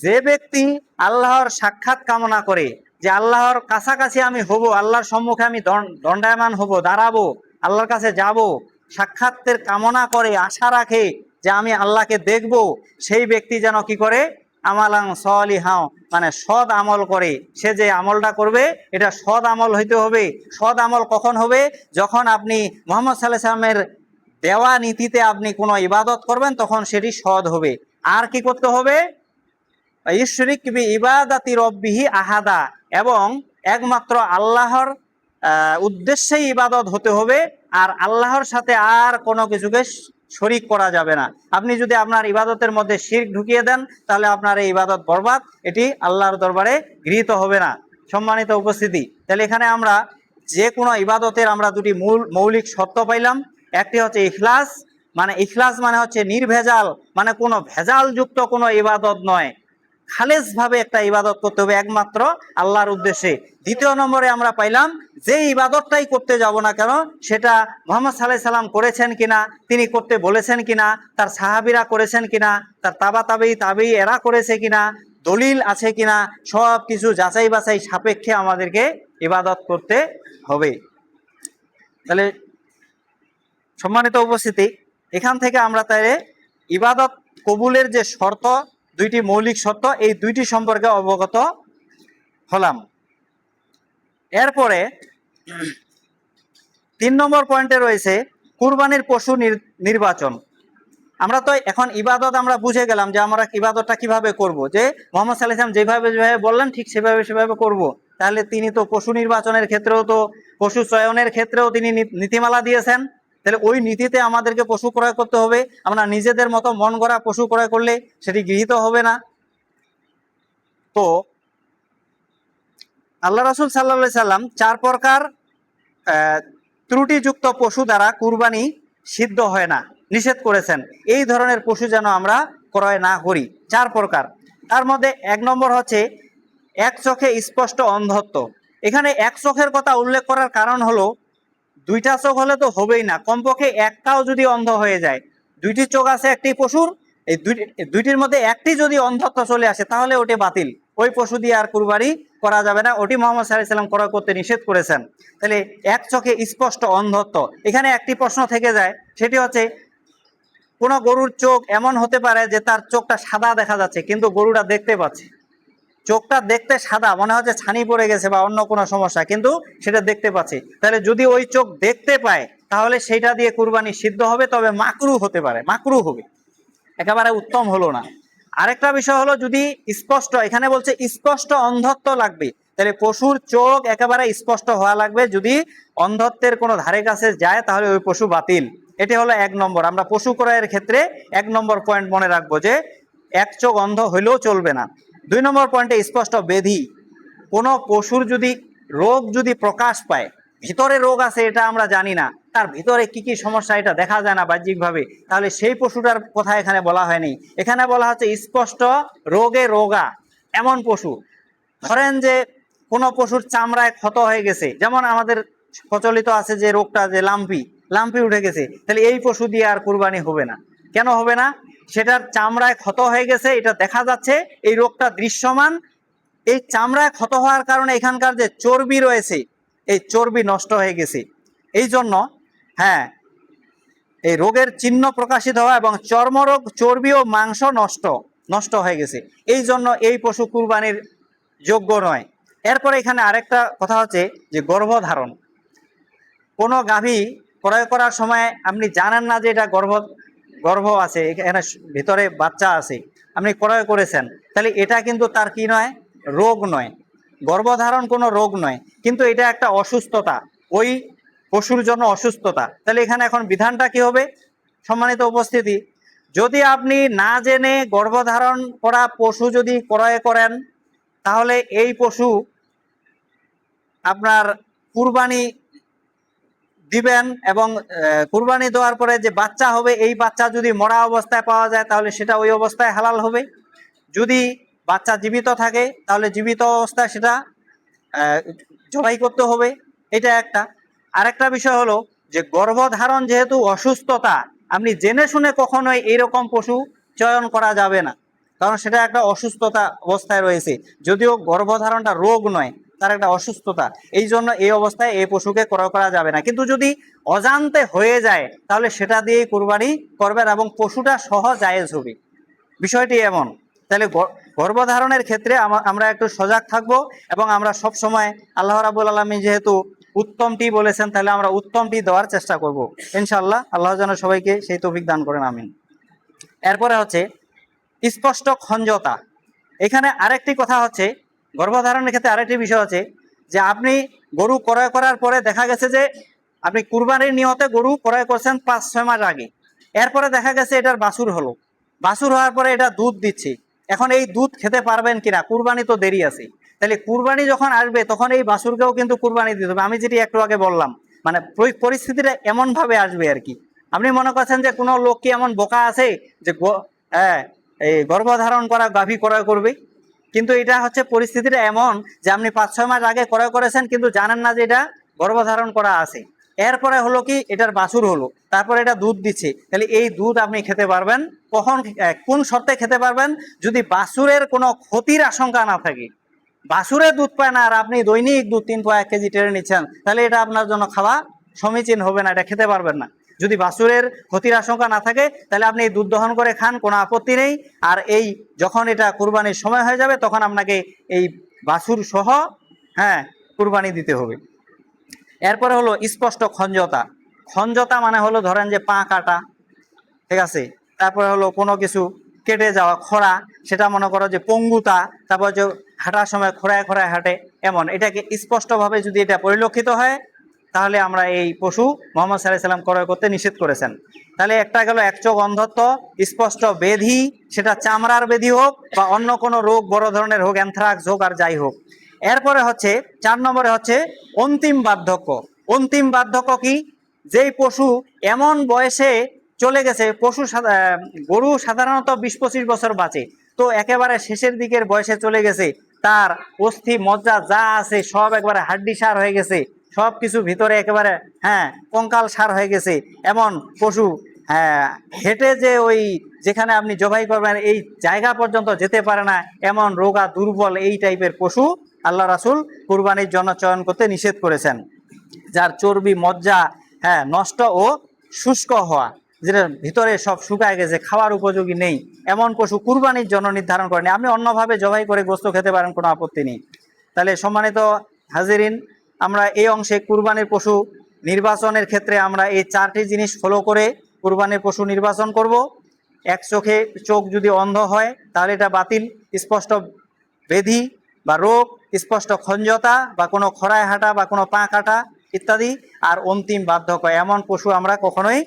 যে ব্যক্তি আল্লাহর সাক্ষাৎ কামনা করে, যে আল্লাহর কাছাকাছি আমি হব, আল্লাহর সম্মুখে আমি দণ্ডায়মান হব, দাঁড়াবো, আল্লাহর কাছে যাব, সাক্ষাতের কামনা করে, আশা রাখে যে আমি আল্লাহকে দেখব, সেই ব্যক্তি যেন কি করে? আমালাং সলিহাও, মানে সৎ আমল করে। সে যে আমলটা করবে এটা সৎ আমল হইতে হবে। সৎ আমল কখন হবে? যখন আপনি মুহাম্মদ সাল্লাল্লাহু আলাইহি ওয়াসাল্লামের দেওয়া নীতিতে আপনি কোনো ইবাদত করবেন, তখন সেটি সৎ হবে। আর কি করতে হবে? ইউশরিক বিইবাদাতি রাব্বিহি আহাদা, এবং একমাত্র আল্লাহর উদ্দেশ্যেই ইবাদত হতে হবে, আর আল্লাহর সাথে আর কোনো কিছুকে শরীক করা যাবে না। আপনি যদি আপনার ইবাদতের মধ্যে শিরক ঢুকিয়ে দেন, তাহলে আপনার এই ইবাদত বরবাদ, এটি আল্লাহর দরবারে গৃহীত হবে না। সম্মানিত উপস্থিতি, তাহলে এখানে আমরা যে কোনো ইবাদতের আমরা দুটি মৌলিক শর্ত পাইলাম। একটি হচ্ছে ইখলাস, মানে ইখলাস মানে হচ্ছে নির্ভেজাল, মানে কোনো ভেজালযুক্ত কোনো ইবাদত নয়, খালেসভাবে একটা ইবাদত করতে হবে একমাত্র আল্লাহর উদ্দেশ্যে। দ্বিতীয় নম্বরে আমরা পাইলাম যে ইবাদতটাই করতে যাব না কেন, সেটা মুহাম্মদ সাল্লাল্লাহু আলাইহি সাল্লাম করেছেন কিনা, তিনি করতে বলেছেন কিনা, তার সাহাবীরা করেছেন কিনা, তার তাবেঈ এরা করেছে কিনা, দলিল আছে কিনা, সব কিছু যাচাই বাছাই সাপেক্ষে আমাদেরকে ইবাদত করতে হবে। তাহলে সম্মানিত উপস্থিতি, এখান থেকে আমরা তাহলে ইবাদত কবুলের যে শর্ত, দুইটি মৌলিক শর্ত, এই দুইটি সম্পর্কে অবগত হলাম। এরপরে 3 নম্বর পয়েন্টে রয়েছে কুরবানির পশু নির্বাচন। আমরা তো এখন ইবাদত আমরা বুঝে গেলাম যে আমরা ইবাদতটা কিভাবে করব, যে মুহাম্মদ সাল্লাল্লাহু আলাইহি ওয়াসাল্লাম যেভাবে বললেন ঠিক সেভাবে করব। তাহলে তিনি তো পশু নির্বাচনের ক্ষেত্রেও, তো পশু চয়নের ক্ষেত্রেও তিনি নীতিমালা দিয়েছেন। তাহলে ওই নীতিতে আমাদেরকে পশু ক্রয় করতে হবে। আমরা নিজেদের মতো মন গড়া পশু ক্রয় করলে সেটি গৃহীত হবে না। তো আল্লাহ রাসূল সাল্লাল্লাহু আলাইহি সাল্লাম 4 প্রকার ত্রুটিযুক্ত পশু দ্বারা কুরবানি সিদ্ধ হয় না নিষেধ করেছেন। এই ধরনের পশু যেন আমরা ক্রয় না করি। 4 প্রকার। তার মধ্যে 1 নম্বর হচ্ছে এক চোখে স্পষ্ট অন্ধত্ব। এখানে এক চোখের কথা উল্লেখ করার কারণ হলো, দুইটা চোখ হলে তো হবেই না, কমপক্ষে একটাও যদি অন্ধ হয়ে যায়, দুইটি চোখ আছে একটি পশুর, এই দুইটির মধ্যে একটি যদি অন্ধত্ব চলে আসে, তাহলে ওটি বাতিল, ওই পশু দিয়ে আর কুরবানি করা যাবে না, ওটি মুহাম্মদ সাল্লাল্লাহু আলাইহি সাল্লাম ক্রয় করতে নিষেধ করেছেন। তাহলে এক চোখে স্পষ্ট অন্ধত্ব। এখানে একটি প্রশ্ন থেকে যায়, সেটি হচ্ছে কোনো গরুর চোখ এমন হতে পারে যে তার চোখটা সাদা দেখা যাচ্ছে, কিন্তু গরুটা দেখতে পাচ্ছে, চোখটা দেখতে সাদা, মনে হচ্ছে ছানি পড়ে গেছে বা অন্য কোনো সমস্যা, কিন্তু সেটা দেখতে পাচ্ছে। তাহলে যদি ওই চোখ দেখতে পায়, তাহলে সেইটা দিয়ে কুরবানি সিদ্ধ হবে, তবে মাকরু হতে পারে, মাকরু হবে, একেবারে উত্তম হলো না। আরেকটা বিষয় হলো, যদি স্পষ্ট, এখানে বলছে স্পষ্ট অন্ধত্ব লাগবে, তাহলে পশুর চোখ একেবারে স্পষ্ট হওয়া লাগবে। যদি অন্ধত্বের কোনো ধারে কাছে যায়, তাহলে ওই পশু বাতিল। এটি হলো 1 নম্বর। আমরা পশু ক্রয়ের ক্ষেত্রে 1 নম্বর পয়েন্ট মনে রাখবো, যে এক চোখ অন্ধ হইলেও চলবে না। 2 নম্বর পয়েন্টে স্পষ্ট ব্যাধি। কোনো পশুর যদি রোগ যদি প্রকাশ পায়, ভিতরে রোগ আছে এটা আমরা জানি না, তার ভিতরে কি কি সমস্যা এটা দেখা যায় না বাহ্যিকভাবে, তাহলে সেই পশুটার কথা এখানে বলা হয়নি। এখানে বলা হচ্ছে স্পষ্ট রোগে রোগা এমন পশু। ধরেন যে কোনো পশুর চামড়ায় ক্ষত হয়ে গেছে, যেমন আমাদের প্রচলিত আছে যে রোগটা, যে লাম্পি উঠে গেছে, তাহলে এই পশু দিয়ে আর কুরবানি হবে না। কেন হবে না? সেটার চামড়ায় ক্ষত হয়ে গেছে, এটা দেখা যাচ্ছে, এই রোগটা দৃশ্যমান। এই চামড়ায় ক্ষত হওয়ার কারণে এখানকার যে চর্বি রয়েছে, এই চর্বি নষ্ট হয়ে গেছে। এই জন্য হ্যাঁ, এই রোগের চিহ্ন প্রকাশিত হওয়া এবং চর্মরোগ, চর্বি ও মাংস নষ্ট হয়ে গেছে, এই জন্য এই পশু কুরবানির যোগ্য নয়। এরপরে এখানে আরেকটা কথা হচ্ছে যে গর্ভধারণ। কোনো গাভী ক্রয় করার সময় আপনি জানেন না যে এটা গর্ভ আছে, এখানে ভিতরে বাচ্চা আছে, আপনি ক্রয় করেছেন, তাহলে এটা কিন্তু তার কি নয়, রোগ নয়। গর্ভধারণ কোনো রোগ নয়, কিন্তু এটা একটা অসুস্থতা, ওই পশুর জন্য অসুস্থতা। তাহলে এখানে এখন বিধানটা কি হবে? সম্মানিত উপস্থিতি, যদি আপনি না জেনে গর্ভধারণ করা পশু যদি ক্রয় করেন, তাহলে এই পশু আপনার কুরবানি দিবেন এবং কুরবানি দেওয়ার পরে যে বাচ্চা হবে, এই বাচ্চা যদি মরা অবস্থায় পাওয়া যায় তাহলে সেটা ওই অবস্থায় হালাল হবে। যদি বাচ্চা জীবিত থাকে তাহলে জীবিত অবস্থায় সেটা জবাই করতে হবে। এটা একটা। আরেকটা বিষয় হলো যে গর্ভধারণ যেহেতু অসুস্থতা, আপনি জেনে শুনে কখনোই এইরকম পশু চয়ন করা যাবে না, কারণ সেটা একটা অসুস্থতা অবস্থায় রয়েছে। যদিও গর্ভধারণটা রোগ নয়, তার একটা অসুস্থতা, এই জন্য এই অবস্থায় এই পশুকে ক্রয় করা যাবে না। কিন্তু যদি অজান্তে হয়ে যায় তাহলে সেটা দিয়েই কুরবানি করবেন এবং পশুটা সহ জায়েজ হবে। বিষয়টি এমন। তাহলে গর্ভধারণের ক্ষেত্রে আমরা একটু সজাগ থাকব এবং আমরা সব সময় আল্লাহ রাব্বুল আলামিন যেহেতু উত্তমটি বলেছেন, তাহলে আমরা উত্তমটি দেওয়ার চেষ্টা করব ইনশাআল্লাহ। আল্লাহ যেন সবাইকে সেই তৌফিক দান করেন, আমিন। এরপরে হচ্ছে স্পষ্ট খঞ্জতা। এখানে আরেকটি কথা হচ্ছে, গর্ভধারণের ক্ষেত্রে আরেকটি বিষয় আছে যে আপনি গরু ক্রয় করার পরে দেখা গেছে যে আপনি কুরবানির নিয়তে গরু ক্রয় করছেন 5-6 মাস আগে, এরপরে দেখা গেছে এটার বাছুর হলো, বাছুর হওয়ার পরে এটা দুধ দিচ্ছে। এখন এই দুধ খেতে পারবেন কিনা, কুরবানি তো দেরি আছে, তাহলে কুরবানি যখন আসবে তখন এই বাছুরকেও কিন্তু কুরবানি দিতে হবে। আমি যেটি একটু আগে বললাম, মানে পরিস্থিতিটা এমন ভাবে আসবে আর কি। আপনি মনে করছেন যে কোনো লোক কি এমন বোকা আছে যে হ্যাঁ এই গর্ভধারণ করা গাভী ক্রয় করবে, কিন্তু এটা হচ্ছে পরিস্থিতিটা এমন যে আপনি 5-6 মাস আগে ক্রয় করেছেন কিন্তু জানেন না যে এটা গর্ভধারণ করা আছে। এরপরে হলো কি এটার বাছুর হলো, তারপরে এটা দুধ দিচ্ছে, তাহলে এই দুধ আপনি খেতে পারবেন কখন, কোন শর্তে খেতে পারবেন? যদি বাছুরের কোনো ক্ষতির আশঙ্কা না থাকে। বাছুরে দুধ পায় না আর আপনি দৈনিক দুধ 3 কেজি টেনে নিচ্ছেন, তাহলে এটা আপনার জন্য খাওয়া সমীচীন হবে না, এটা খেতে পারবেন না। যদি বাছুরের ক্ষতির আশঙ্কা না থাকে তাহলে আপনি এই দুধ দহন করে খান, কোনো আপত্তি নেই। আর এই যখন এটা কুরবানির সময় হয়ে যাবে তখন আপনাকে এই বাছুর সহ কুরবানি দিতে হবে। এরপরে হলো স্পষ্ট খঞ্জতা। খঞ্জতা মানে হলো ধরেন যে পা কাটা, ঠিক আছে, তারপরে হলো কোনো কিছু কেটে যাওয়া, খরা, সেটা মনে করো যে পঙ্গুতা, তারপর যে হাঁটার সময় খোঁড়ায় খোঁড়ায় হাঁটে, এমন এটাকে স্পষ্টভাবে যদি এটা পরিলক্ষিত হয় তাহলে আমরা এই পশু মোহাম্মদ সাল্লাল্লাহু আলাইহি সাল্লাম ক্রয় করতে নিষেধ করেছেন। তাহলে একটা গেল একচোখ অন্ধত্ব, স্পষ্ট ব্যাধি, সেটা চামড়ার ব্যাধি হোক বা অন্য কোনো রোগ, বড় ধরনের হোক, অ্যানথ্রাক্স হোক আর যাই হোক। এরপরে হচ্ছে 4 নম্বরে হচ্ছে অন্তিম বার্ধক্য। অন্তিম বার্ধক্য কি? যেই পশু এমন বয়সে চলে গেছে, গরু সাধারণত 20-25 বছর বাঁচে, তো একেবারে শেষের দিকের বয়সে চলে গেছে, তার অস্থি মজ্জা যা আছে সব একবারে হাড্ডি সার হয়ে গেছে, সব কিছু ভিতরে একেবারে কঙ্কাল সার হয়ে গেছে, এমন পশু হেঁটে যে ওই যেখানে আপনি জবাই করবেন এই জায়গা পর্যন্ত যেতে পারে না, এমন রোগা দুর্বল এই টাইপের পশু আল্লাহ রাসূল কুরবানির জন্য চয়ন করতে নিষেধ করেছেন। যার চর্বি মজ্জা নষ্ট ও শুষ্ক হওয়া, যেটা ভিতরে সব শুকায় গেছে, খাওয়ার উপযোগী নেই, এমন পশু কুরবানির জন্য নির্ধারণ করেনি। আপনি অন্যভাবে জবাই করে গোশত খেতে পারেন, কোনো আপত্তি নেই। তাহলে সম্মানিত হাজিরিন, আমরা এই অংশে কুরবানির পশু নির্বাচনের ক্ষেত্রে আমরা এই 4টি জিনিস ফলো করে কুরবানির পশু নির্বাচন করব। এক চোখ যদি অন্ধ হয় তাহলে এটা বাতিল, স্পষ্ট ব্যাধি বা রোগ, স্পষ্ট খঞ্জতা বা কোনো খরায় হাঁটা বা কোনো পা কাটা ইত্যাদি, আর অন্তিম বার্ধক্য, এমন পশু আমরা কখনোই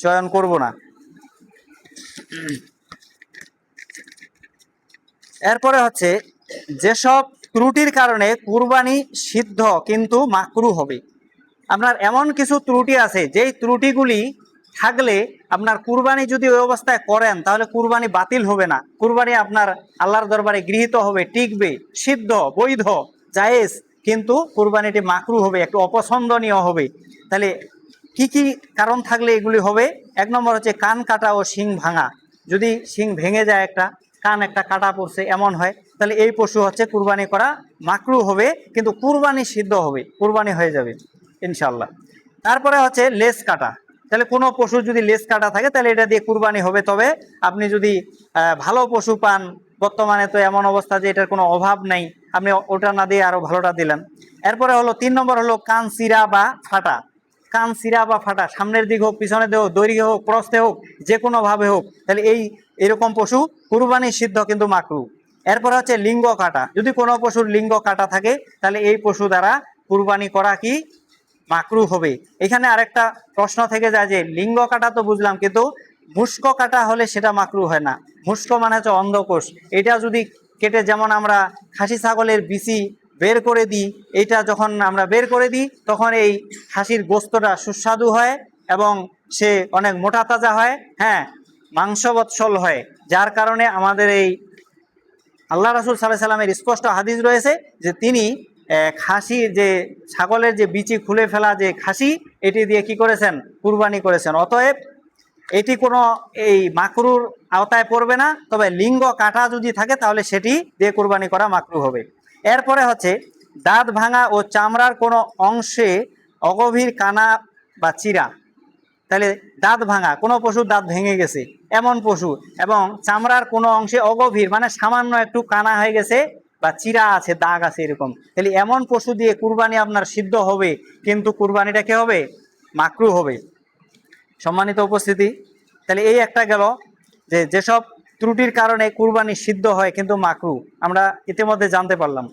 চয়ন করব না। এরপরে হচ্ছে যেসব ত্রুটির কারণে কুরবানি সিদ্ধ কিন্তু মাকরু হবে। আপনার এমন কিছু ত্রুটি আছে যেই ত্রুটিগুলি থাকলে আপনার কুরবানি যদি ওই অবস্থায় করেন তাহলে কুরবানি বাতিল হবে না, কুরবানি আপনার আল্লাহর দরবারে গৃহীত হবে, টিকবে, সিদ্ধ, বৈধ, জায়েজ, কিন্তু কুরবানিটি মাকরু হবে, একটু অপছন্দনীয় হবে। তাহলে কি কি কারণ থাকলে এগুলি হবে? 1 নম্বর হচ্ছে কান কাটা ও শিং ভাঙা। যদি শিং ভেঙে যায় একটা, কান একটা কাটা পড়ছে এমন হয়, তাহলে এই পশু হচ্ছে কুরবানি করা মাকরু হবে, কিন্তু কুরবানি সিদ্ধ হবে, কুরবানি হয়ে যাবে ইনশাল্লাহ। তারপরে হচ্ছে লেজ কাটা। তাহলে কোনো পশু যদি লেজ কাটা থাকে তাহলে এটা দিয়ে কুরবানি হবে। তবে আপনি যদি ভালো পশু পান, বর্তমানে তো এমন অবস্থা যে এটার কোনো অভাব নাই, আপনি ওটা না দিয়ে আরো ভালোটা দিলেন। এরপরে হলো 3 নম্বর হলো কান চিরা বা ফাটা। কান চিরা বা ফাটা, সামনের দিক হোক, পিছনের দিক হোক, দৈর্ঘ্যে হোক, প্রস্থে হোক, যে কোনো ভাবে হোক, তাহলে এরকম পশু কুরবানি সিদ্ধ কিন্তু মাকরু। এরপর হচ্ছে লিঙ্গ কাটা। যদি কোনো পশুর লিঙ্গ কাটা থাকে তাহলে এই পশু দ্বারা কুরবানি করা কি মাকরু হবে। এখানে আরেকটা প্রশ্ন থেকে যায় যে লিঙ্গ কাটা তো বুঝলাম, কিন্তু মুষ্ক কাটা হলে সেটা মাকরু হয় না। মুষ্ক মানে হচ্ছে অন্ধকোষ। এটা যদি কেটে, যেমন আমরা খাসি ছাগলের বিচি বের করে দিই, এইটা যখন আমরা বের করে দিই তখন এই খাসির গোস্তটা সুস্বাদু হয় এবং সে অনেক মোটা তাজা হয়, হ্যাঁ, মাংস বৎসল হয়। যার কারণে আমাদের এই আল্লাহ রাসূল সাল্লাল্লাহু আলাইহি সাল্লামের স্পষ্ট হাদিস রয়েছে যে তিনি খাসির যে ছাগলের যে বিচি খুলে ফেলা যে খাসি, এটি দিয়ে কি করেছেন, কুরবানি করেছেন। অতএব এটি কোনো এই মাকরুর আওতায় পড়বে না। তবে লিঙ্গ কাটা যদি থাকে তাহলে সেটি দিয়ে কুরবানি করা মাকরু হবে। এরপরে হচ্ছে দাঁত ভাঙা ও চামড়ার কোনো অংশে অগভীর কানা বা চিরা। তাহলে দাঁত ভাঙা, কোনো পশুর দাঁত ভেঙে গেছে এমন পশু, এবং চামড়ার কোনো অংশে অগভীর মানে সামান্য একটু কানা হয়ে গেছে বা চিরা আছে, দাগ আছে এরকম, তাহলে এমন পশু দিয়ে কুরবানি আপনার সিদ্ধ হবে, কিন্তু কুরবানিটা কি হবে, মাকরু হবে। সম্মানিত উপস্থিতি, তাহলে এই একটা গেল যে যেসব ত্রুটির কারণে কুরবানি সিদ্ধ হয় কিন্তু মাকরু, আমরা ইতিমধ্যে জানতে পারলাম।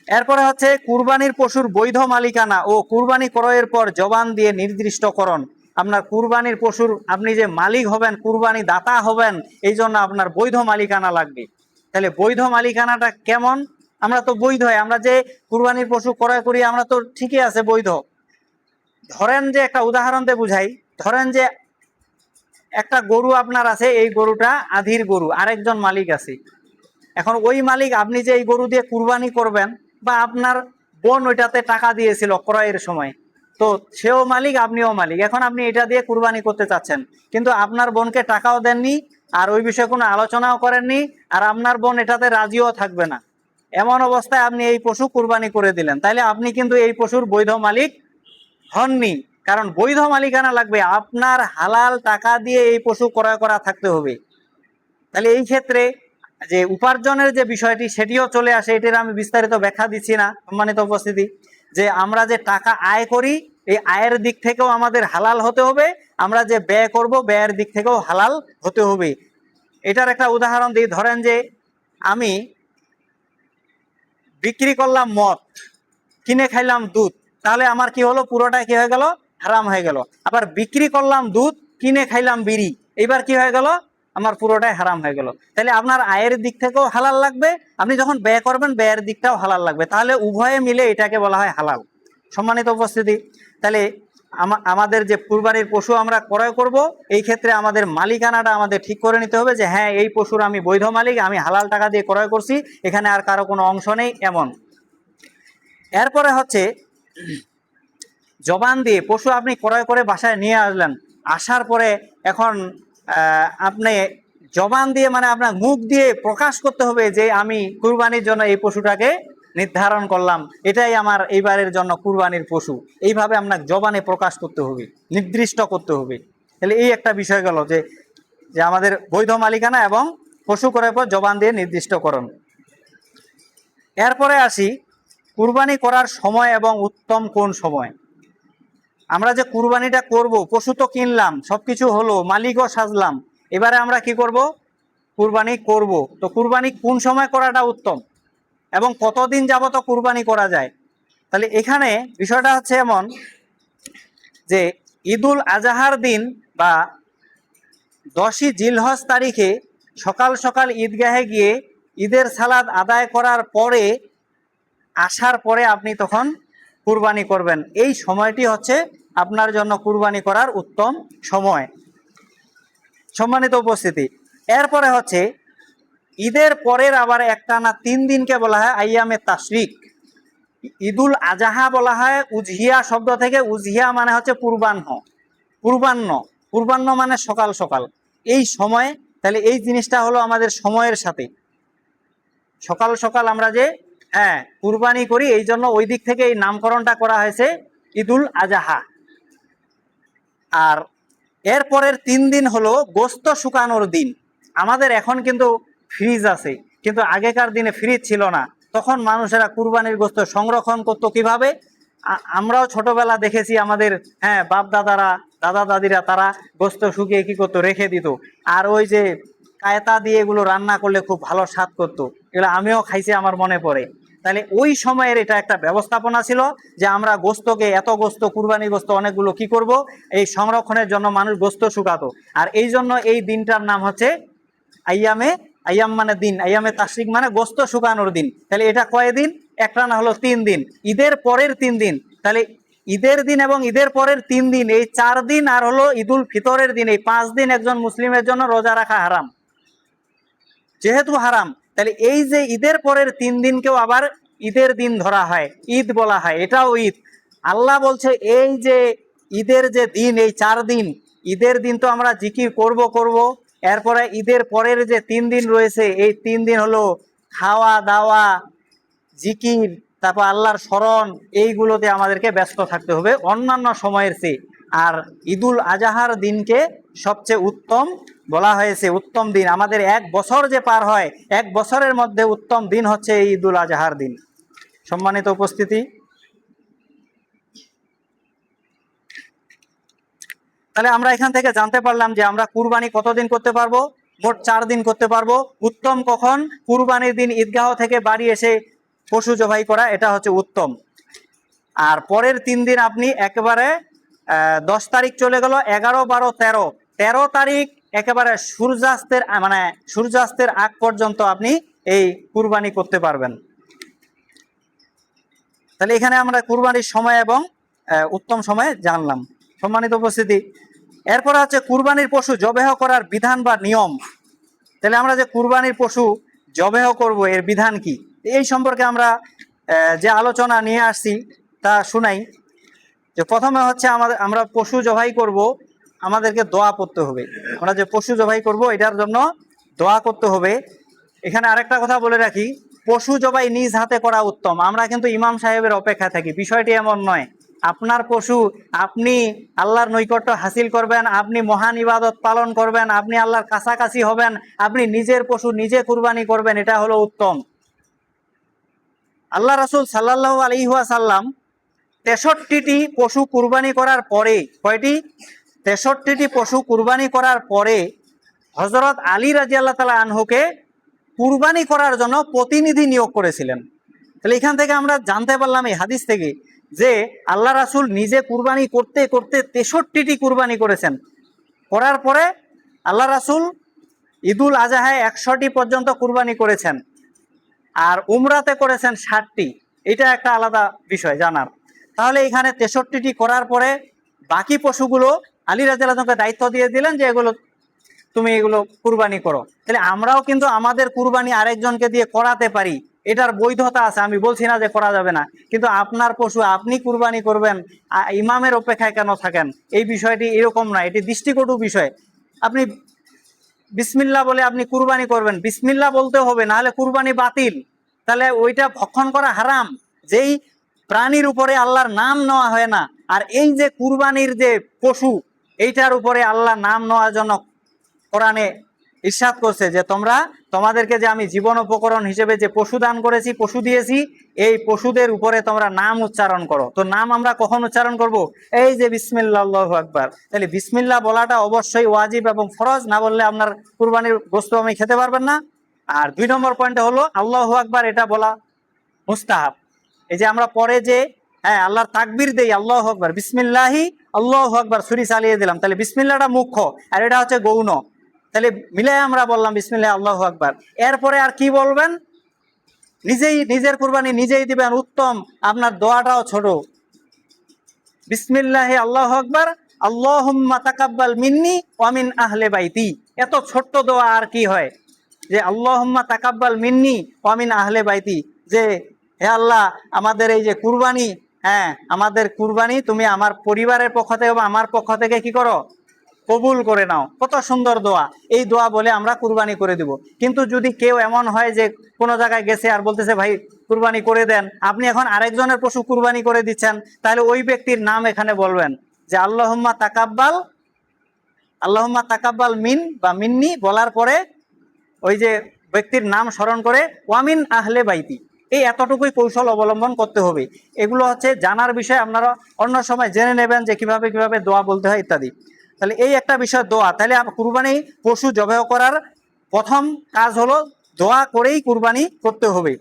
এরপরে হচ্ছে কুরবানির পশুর বৈধ মালিকানা ও কুরবানি ক্রয়ের পর জবান দিয়ে নির্দিষ্টকরণ। আপনার কুরবানির পশুর আপনি যে মালিক হবেন, কুরবানি দাতা হবেন, এই জন্য আপনার বৈধ মালিকানা লাগবে। তাহলে বৈধ মালিকানাটা কেমন? আমরা তো বৈধ, আমরা যে কুরবানির পশু ক্রয় করি আমরা তো ঠিকই আছে বৈধ। ধরেন যে একটা উদাহরণ দিয়ে বুঝাই, ধরেন যে একটা গরু আপনার আছে, এই গরুটা আধির গরু, আরেকজন মালিক আছে। এখন ওই মালিক, আপনি যে এই গরু দিয়ে কুরবানি করবেন, বা আপনার বোন ওইটাতে টাকা দিয়েছিল ক্রয়ের সময়, তো সেও মালিক আপনিও মালিক, এখন আপনি এটা দিয়ে কুরবানি করতে চাচ্ছেন, কিন্তু আপনার বোনকে টাকাও দেননি, আর ওই বিষয়ে কোনো আলোচনাও করেননি, আর আপনার বোন এটাতে রাজিও থাকবে না। এমন অবস্থায় আপনি এই পশু কুরবানি করে দিলেন, তাইলে আপনি কিন্তু এই পশুর বৈধ মালিক হননি। কারণ বৈধ মালিকানা লাগবে, আপনার হালাল টাকা দিয়ে এই পশু ক্রয় করা থাকতে হবে। তাহলে এই ক্ষেত্রে যে উপার্জনের যে বিষয়টি সেটিও চলে আসে, এটির আমি বিস্তারিত ব্যাখ্যা দিচ্ছি না। সম্মানিত উপস্থিতি, যে আমরা যে টাকা আয় করি, এই আয়ের দিক থেকেও আমাদের হালাল হতে হবে, আমরা যে ব্যয় করব ব্যয়ের দিক থেকেও হালাল হতে হবে। এটার একটা উদাহরণ দিই। ধরেন যে আমি বিক্রি করলাম মদ, কিনে খাইলাম দুধ, তাহলে আমার কি হলো, পুরোটাই কি হয়ে গেল, হারাম হয়ে গেল। আবার বিক্রি করলাম দুধ, কিনে খাইলাম বিড়ি, এবার কি হয়ে গেল, আমার পুরোটাই হারাম হয়ে গেল। তাহলে আপনার আয়ের দিক থেকেও হালাল লাগবে, আপনি যখন ব্যয় করবেন ব্যয়ের দিকটাও হালাল লাগবে, তাহলে উভয়ে মিলে এটাকে বলা হয় হালাল। সম্মানিত উপস্থিতি, তাহলে আমাদের যে কুরবানির পশু আমরা ক্রয় করব, এই ক্ষেত্রে আমাদের মালিকানাটা আমাদের ঠিক করে নিতে হবে যে হ্যাঁ, এই পশুর আমি বৈধ মালিক, আমি হালাল টাকা দিয়ে ক্রয় করছি, এখানে আর কারো কোনো অংশ নেই এমন। এরপরে হচ্ছে জবান দিয়ে পশু আপনি ক্রয় করে বাসায় নিয়ে আসলেন, আসার পরে এখন আপনি জবান দিয়ে মানে আপনার মুখ দিয়ে প্রকাশ করতে হবে যে আমি কুরবানির জন্য এই পশুটাকে নির্ধারণ করলাম, এটাই আমার এইবারের জন্য কুরবানির পশু। এইভাবে আপনার জবানে প্রকাশ করতে হবে, নির্দিষ্ট করতে হবে। তাহলে এই একটা বিষয় গেল যে যে আমাদের বৈধ মালিকানা এবং পশু ক্রয়ের পর জবান দিয়ে নির্দিষ্টকরণ। এরপরে আসি কুরবানি করার সময় এবং উত্তম কোন সময়। আমরা যে কুরবানিটা করব, পশু তো কিনলাম, সবকিছু হলো, মালিকও সাজলাম, এবারে আমরা কি করব, কুরবানি করব। তো কুরবানি কোন সময় করাটা উত্তম এবং কতদিন যাবত কুরবানি করা যায়? তাহলে এখানে বিষয়টা হচ্ছে এমন যে ঈদুল আজহার দিন বা 10ই জিলহজ তারিখে সকাল সকাল ঈদগাহে গিয়ে ঈদের সালাত আদায় করার পরে, আসার পরে আপনি তখন কুরবানি করবেন। এই সময়টি হচ্ছে আপনার জন্য কুরবানি করার উত্তম সময়। সম্মানিত উপস্থিতি, এরপরে হচ্ছে ঈদের পরের আবার একটানা 3 দিনকে বলা হয় আইয়ামে তাশরিক। ঈদুল আজহা বলা হয় উজহিয়া শব্দ থেকে, উজহিয়া মানে হচ্ছে পূর্বাহ্ন, পূর্বাহ্ন, পূর্বাহ্ন মানে সকাল সকাল। এই সময় তাহলে এই জিনিসটা হলো আমাদের সময়ের সাথে। সকাল সকাল আমরা যে কুরবানি করি, এই জন্য ওই দিক থেকে এই নামকরণটা করা হয়েছে ঈদুল আজহা। আর এর পরের 3 দিন হলো গোস্ত শুকানোর দিন। আমাদের এখন কিন্তু ফ্রিজ আছে, কিন্তু আগেকার দিনে ফ্রিজ ছিল না। তখন মানুষেরা কুরবানির গোস্ত সংরক্ষণ করতো কিভাবে? আমরাও ছোটবেলা দেখেছি আমাদের বাপ দাদারা, দাদা দাদিরা, তারা গোস্ত শুকিয়ে কি করতো, রেখে দিত। আর ওই যে কায়তা দিয়ে এগুলো রান্না করলে খুব ভালো স্বাদ করতো, এগুলো আমিও খাইছি, আমার মনে পড়ে। তাহলে ওই সময়ের এটা একটা ব্যবস্থাপনা ছিল যে আমরা গোস্তকে, এত গোস্ত, কুরবানি গোস্ত অনেকগুলো কি করব, এই সংরক্ষণের জন্য মানুষ গোস্ত শুকাতো। আর এই জন্য এই দিনটার নাম হচ্ছে আইয়াম মানে দিন, আইয়ামে তাশরিক মানে গোস্ত শুকানোর দিন। তাহলে এটা কয় দিন? একটা না হলো 3 দিন, ঈদের পরের 3 দিন। তাহলে ঈদের দিন এবং ঈদের পরের 3 দিন, এই 4 দিন, আর হলো ঈদুল ফিতরের দিন, এই 5 দিন একজন মুসলিমের জন্য রোজা রাখা হারাম। যেহেতু হারাম, তাহলে এই যে ঈদের পরের 3 দিনকেও আবার ঈদের দিন ধরা হয়, ঈদ বলা হয়, এটাও ঈদ। আল্লাহ বলছে এই যে ঈদের যে দিন, এই 4 দিন, ঈদের দিন তো আমরা জিকির করব। এরপরে ঈদের পরের যে 3 দিন রয়েছে, এই 3 দিন হলো খাওয়া দাওয়া, জিকির, তারপর আল্লাহর স্মরণ, এইগুলোতে আমাদেরকে ব্যস্ত থাকতে হবে অন্যান্য সময়ের চেয়ে। আর ঈদুল আজহার দিনকে সবচেয়ে উত্তম বলা হয়েছে, উত্তম দিন। আমাদের 1 বছর যে পার হয়, 1 বছরের মধ্যে উত্তম দিন হচ্ছে এই ঈদুল আজহার দিন। সম্মানিত উপস্থিতি, তাহলে আমরা এখান থেকে জানতে পারলাম যে আমরা কুরবানি কতদিন করতে পারবো? মোট 4 দিন করতে পারবো। উত্তম কখন? কুরবানির দিন ঈদগাহ থেকে বাড়ি এসে পশু জবাই করা, এটা হচ্ছে উত্তম। আর পরের 3 দিন আপনি একেবারে 10 তারিখ চলে গেল, 11, 12, 13, 13 তারিখ একেবারে সূর্যাস্তের আগ পর্যন্ত আপনি এই কুরবানি করতে পারবেন। তাহলে এখানে আমরা কুরবানির সময় এবং উত্তম সময় জানলাম। সম্মানিত উপস্থিতি, এরপরে হচ্ছে কুরবানির পশু জবেহ করার বিধান বা নিয়ম। তাহলে আমরা যে কুরবানির পশু জবেহ করব, এর বিধান কি, এই সম্পর্কে আমরা যে আলোচনা নিয়ে আসছি তা শুনাই। যে প্রথমে হচ্ছে আমরা পশু জবাই করব, আমাদেরকে দোয়া করতে হবে। আমরা যে পশু জবাই করব এটার জন্য দোয়া করতে হবে। এখানে আরেকটা কথা বলে রাখি, পশু জবাই নিজ হাতে করা উত্তম। আমরা কিন্তু ইমাম সাহেবের অপেক্ষা থাকি, বিষয়টি এমন নয়। আপনার পশু আপনি আল্লাহর নৈকট্য হাসিল করবেন, আপনি মহান ইবাদত পালন করবেন, আপনি আল্লাহর কাছাকাছি হবেন, আপনি নিজের পশু নিজে কুরবানি করবেন, এটা হলো উত্তম। আল্লাহ রাসূল সাল্লাল্লাহু আলাইহি ওয়াসাল্লাম 63টি পশু কুরবানি করার পরে, কয়টি? 63টি পশু কুরবানি করার পরে হযরত আলী রাদিয়াল্লাহু তাআলা আনহুকে কুরবানি করার জন্য প্রতিনিধি নিয়োগ করেছিলেন। তাহলে এখান থেকে আমরা জানতে পারলাম এই হাদিস থেকে যে আল্লাহ রাসূল নিজে কুরবানি করতে করতে 63টি কুরবানি করেছেন। করার পরে আল্লাহ রাসূল ঈদুল আজহায় 100টি পর্যন্ত কুরবানি করেছেন, আর উমরাতে করেছেন 60টি। এটা একটা আলাদা বিষয় জানার। তাহলে এখানে 63টি করার পরে বাকি পশুগুলো আলী রাদিয়াল্লাহু আনহুকে দায়িত্ব দিয়ে দিলেন যে তুমি এগুলো কুরবানি করো। তাহলে আমরাও কিন্তু আমাদের কুরবানি আরেকজনকে দিয়ে করাতে পারি, এটার বৈধতা আছে, আমি বলছি না যে করা যাবে না। কিন্তু আপনার পশু আপনি কুরবানি করবেন, ইমামের অপেক্ষায় কেন থাকেন? এই বিষয়টি এরকম না, এটি দৃষ্টিকটু বিষয়। আপনি বিসমিল্লাহ বলে আপনি কুরবানি করবেন, বিসমিল্লাহ বলতে হবে, না হলে কুরবানি বাতিল। তাহলে ওইটা ভক্ষণ করা হারাম, যেই প্রাণীর উপরে আল্লাহর নাম নেওয়া হয় না। আর এই যে কুরবানির যে পশু, এইটার উপরে আল্লাহ নাম নেওয়ার জন্য কোরআনে ইরশাদ করছে যে তোমাদেরকে যে আমি জীবন উপকরণ হিসেবে যে পশু দান করেছি, পশু দিয়েছি, এই পশুদের উপরে তোমরা নাম উচ্চারণ করো। তো নাম আমরা কখন উচ্চারণ করব? এই যে বিসমিল্লাহ, আল্লাহু আকবার। তাহলে বিসমিল্লাহ বলাটা অবশ্যই ওয়াজিব এবং ফরজ, না বললে আপনার কুরবানির গোশত আমি খেতে পারবেন না। আর 2 নম্বর পয়েন্টে হলো আল্লাহু আকবার, এটা বলা মুস্তাহাব। এই যে আমরা পরে যে আল্লাহর তাকবীর দেই, আল্লাহু আকবার, বিসমিল্লাহি আল্লাহু আকবার ছুরি চালিয়ে দিলাম, তাহলে বিসমিল্লাহটা মুখ্য আর এটা হচ্ছে গৌণ। তাহলে মিলাই আমরা বললাম বিসমিল্লাহ আল্লাহু আকবার। এরপরে আর কি বলবেন? নিজের কুরবানি নিজেই দিবেন, উত্তম। আপনার দোয়াটাও ছোট, বিসমিল্লাহি আল্লাহু আকবার, আল্লাহুম্মা তাকাব্বাল মিন্নি ওয়া মিন আহলে বাইতি। এত ছোট্ট দোয়া আর কি হয়? যে আল্লাহুম্মা তাকাব্বাল মিন্নি ওয়া মিন আহলে বাইতি, যে হে আল্লাহ, আমাদের এই যে কুরবানি, আমাদের কুরবানি তুমি আমার পরিবারের পক্ষ থেকে বা আমার পক্ষ থেকে কি করো? কবুল করে নাও। কত সুন্দর দোয়া, এই দোয়া বলে আমরা কুরবানি করে দিব। কিন্তু যদি কেউ এমন হয় যে কোনো জায়গায় গেছে আর বলতেছে ভাই কুরবানি করে দেন, আপনি এখন আরেকজনের পশু কুরবানি করে দিচ্ছেন, তাহলে ওই ব্যক্তির নাম এখানে বলবেন যে আল্লাহুম্মা তাকাব্বাল, আল্লাহুম্মা তাকাব্বাল মিন বা মিন্নি বলার পরে ওই যে ব্যক্তির নাম স্মরণ করে ওয়ামিন আহলে বাইতি, এই এতটুকুই কৌশল অবলম্বন করতে হবে। এগুলো হচ্ছে জানার বিষয়, আপনারা অন্য সময় জেনে নেবেন যে কিভাবে কিভাবে দোয়া বলতে হয় ইত্যাদি। তাহলে এই একটা বিষয় দোয়া। তাহলে কুরবানি পশু জবাই করার প্রথম কাজ হলো দোয়া করেই কুরবানি করতে হবে।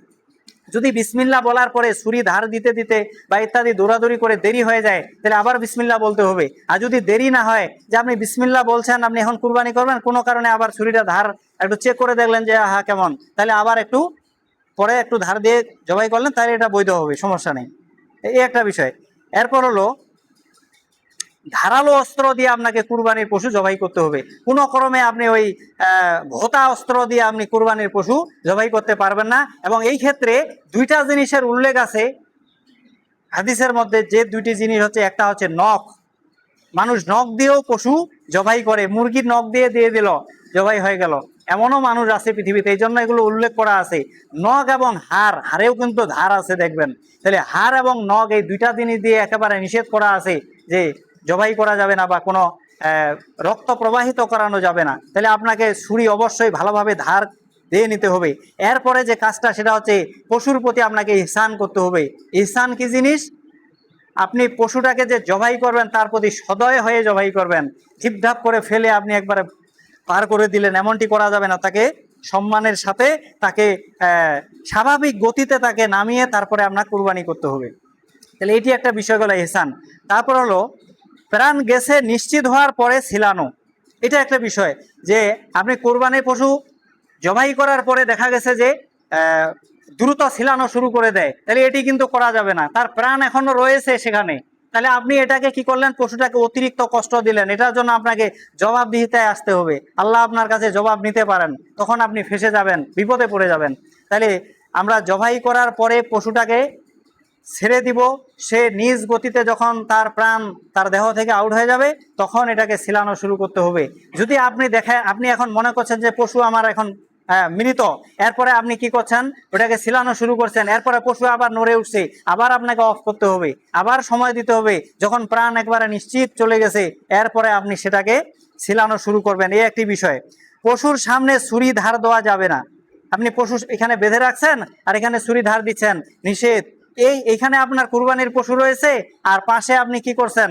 যদি বিসমিল্লাহ বলার পরে ছুরি ধার দিতে দিতে বা ইত্যাদি দৌড়াদৌড়ি করে দেরি হয়ে যায়, তাহলে আবার বিসমিল্লাহ বলতে হবে। আর যদি দেরি না হয়, যে আপনি বিসমিল্লাহ বলছেন, আপনি এখন কুরবানি করবেন, কোনো কারণে আবার ছুরিটা ধার একটু চেক করে দেখলেন যে হ্যাঁ কেমন, তাহলে আবার একটু পরে একটু ধার দিয়ে জবাই করলেন, তাহলে এটা বৈধ হবে, সমস্যা নেই। এই একটা বিষয়। এরপর হলো ধারালো অস্ত্র দিয়ে আপনাকে কুরবানির পশু জবাই করতে হবে। কোনো ক্রমে আপনি ওই ভোতা অস্ত্র দিয়ে আপনি কুরবানির পশু জবাই করতে পারবেন না। এবং এই ক্ষেত্রে দুইটা জিনিসের উল্লেখ আছে হাদিসের মধ্যে, যে দুইটি জিনিস হচ্ছে, একটা হচ্ছে নখ। মানুষ নখ দিয়েও পশু জবাই করে, মুরগির নখ দিয়ে দিয়ে দিল, জবাই হয়ে গেল, এমনও মানুষ আছে পৃথিবীতে, এই জন্য এগুলো উল্লেখ করা আছে। নখ এবং হাড়, হাড়েও কিন্তু ধার আছে দেখবেন। তাহলে হাড় এবং নখ এই দুইটা জিনিস দিয়ে একেবারে নিষেধ করা আছে যে জবাই করা যাবে না বা কোনো রক্ত প্রবাহিত করানো যাবে না। তাহলে আপনাকে ছুরি অবশ্যই ভালোভাবে ধার দিয়ে নিতে হবে। এরপরে যে কাজটা, সেটা হচ্ছে পশুর প্রতি আপনাকে ইহসান করতে হবে। ইহসান কি জিনিস? আপনি পশুটাকে যে জবাই করবেন তার প্রতি সদয় হয়ে জবাই করবেন। ঢিপঢাপ করে ফেলে আপনি একবারে পার করে দিলেন, এমনটি করা যাবে না। তাকে সম্মানের সাথে, তাকে স্বাভাবিক গতিতে তাকে নামিয়ে তারপরে আপনার কুরবানি করতে হবে। তাহলে এটি একটা বিষয় হলো ইহসান। তারপর হলো প্রাণ গেছে নিশ্চিত হওয়ার পরে ছিলানো। এটা একটা বিষয় যে আপনি কোরবানির পশু জবাই করার পরে দেখা গেছে যে দ্রুত ছিলানো শুরু করে দেয়, তাহলে এটি কিন্তু করা যাবে না। তার প্রাণ এখনো রয়েছে সেখানে, তাহলে আপনি এটাকে কি করলেন, পশুটাকে অতিরিক্ত কষ্ট দিলেন। এটার জন্য আপনাকে জবাবদিহিতায় আসতে হবে। আল্লাহ আপনার কাছে জবাব নিতে পারেন, তখন আপনি ফেঁসে যাবেন, বিপদে পড়ে যাবেন। তাহলে আমরা জবাই করার পরে পশুটাকে ছেড়ে দিব, সে নিজ গতিতে যখন তার প্রাণ তার দেহ থেকে আউট হয়ে যাবে, তখন এটাকে ছিলানো শুরু করতে হবে। যদি আপনি দেখেন, আপনি এখন মনে করছেন যে পশু আমার এখন মৃত, এরপরে আপনি কি করছেন, ওটাকে ছিলানো শুরু করছেন, এরপরে পশু আবার নড়ে উঠছে, আবার আপনাকে অফ করতে হবে, আবার সময় দিতে হবে। যখন প্রাণ একবারে নিশ্চিত চলে গেছে, এরপরে আপনি সেটাকে ছিলানো শুরু করবেন। এই একটি বিষয়। পশুর সামনে ছুরি ধার দেওয়া যাবে না। আপনি পশু এখানে বেঁধে রাখছেন আর এখানে ছুরি ধার দিচ্ছেন, নিষেধ। এইখানে আপনার কুরবানির পশু রয়েছে, আর পাশে আপনি কি করছেন,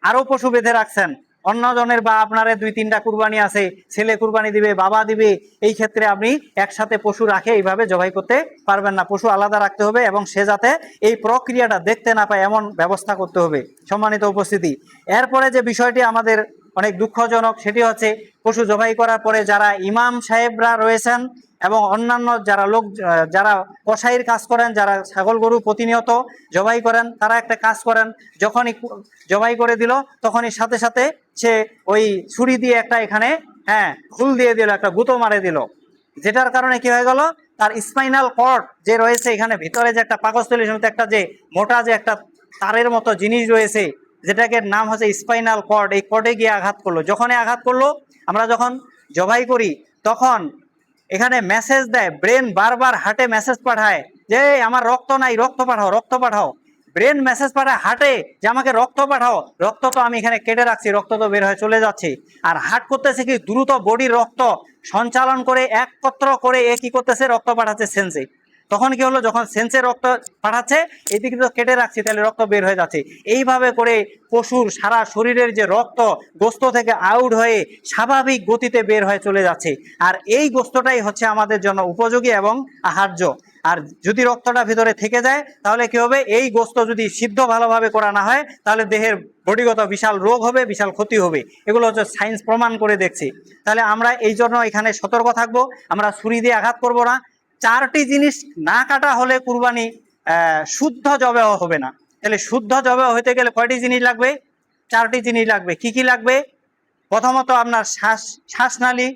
আরো পশু বেঁধে রাখছেন অন্যজনের, বা আপনার 2-3টা কুরবানি আছে, ছেলে কুরবানি দিবে, বাবা দিবে, এই ক্ষেত্রে আপনি একসাথে পশু রাখে এইভাবে জবাই করতে পারবেন না। পশু আলাদা রাখতে হবে এবং সে যাতে এই প্রক্রিয়াটা দেখতে না পায় এমন ব্যবস্থা করতে হবে। সম্মানিত উপস্থিতি, এরপরে যে বিষয়টি আমাদের অনেক দুঃখজনক, সেটি হচ্ছে পশু জবাই করার পরে যারা ইমাম সাহেবরা রয়েছেন এবং অন্যান্য যারা লোক, যারা কসাইয়ের কাজ করেন, যারা ছাগল গরু প্রতিনিয়ত জবাই করেন, তারা একটা কাজ করেন, যখনই জবাই করে দিল তখনই সাথে সাথে সে ওই ছুরি দিয়ে একটা এখানে ঘুল দিয়ে দিল, একটা গুঁতো মারে দিল, যেটার কারণে কি হয়ে গেল, তার স্পাইনাল কর্ড যে রয়েছে, এখানে ভিতরে যে একটা পাকস্থলী সমেত একটা যে মোটা যে একটা তারের মতো জিনিস রয়েছে, যেটাকে নাম হচ্ছে স্পাইনাল কর্ড, এই কর্ডে গিয়ে আঘাত করলো। যখনই আঘাত করলো, আমরা যখন জবাই করি তখন এখানে মেসেজ দেয়, ব্রেন বারবার হার্টে মেসেজ পাঠায় যে আমার রক্ত নাই, রক্ত পাঠাও, রক্ত পাঠাও। ব্রেন মেসেজ পাঠায় হার্টে যে আমাকে রক্ত পাঠাও, রক্ত তো আমি এখানে কেটে রাখছি, রক্ত তো বের হয়ে চলে যাচ্ছে। আর হার্ট করতেছে কি, দ্রুত বডির রক্ত সঞ্চালন করে একত্র করে এ কি করতেছে, রক্ত পাঠাচ্ছে সেন্সে। তখন কি হলো, যখন সেন্সে রক্ত পাঠাচ্ছে, এদিকে তো কেটে রাখছি, তাহলে রক্ত বের হয়ে যাচ্ছে। এইভাবে করে পশুর সারা শরীরের যে রক্ত গোস্ত থেকে আউট হয়ে স্বাভাবিক গতিতে বের হয়ে চলে যাচ্ছে। আর এই গোস্তটাই হচ্ছে আমাদের জন্য উপযোগী এবং আহার্য। আর যদি রক্তটা ভিতরে থেকে যায়, তাহলে কি হবে, এই গোস্ত যদি সিদ্ধ ভালোভাবে করা না হয়, তাহলে দেহের বডিগত বিশাল রোগ হবে, বিশাল ক্ষতি হবে। এগুলো হচ্ছে সায়েন্স প্রমাণ করে দেখছি। তাহলে আমরা এই জন্য এখানে সতর্ক থাকবো, আমরা ছুরি দিয়ে আঘাত করব না। 4টি জিনিস না কাটা হলে কুরবানি শুদ্ধ জবেহ হবে না। তাহলে শুদ্ধ জবেহ হইতে গেলে কয়টি জিনিস লাগবে? 4টি জিনিস লাগবে। কি কি লাগবে? প্রথমত আপনার শ্বাসনালী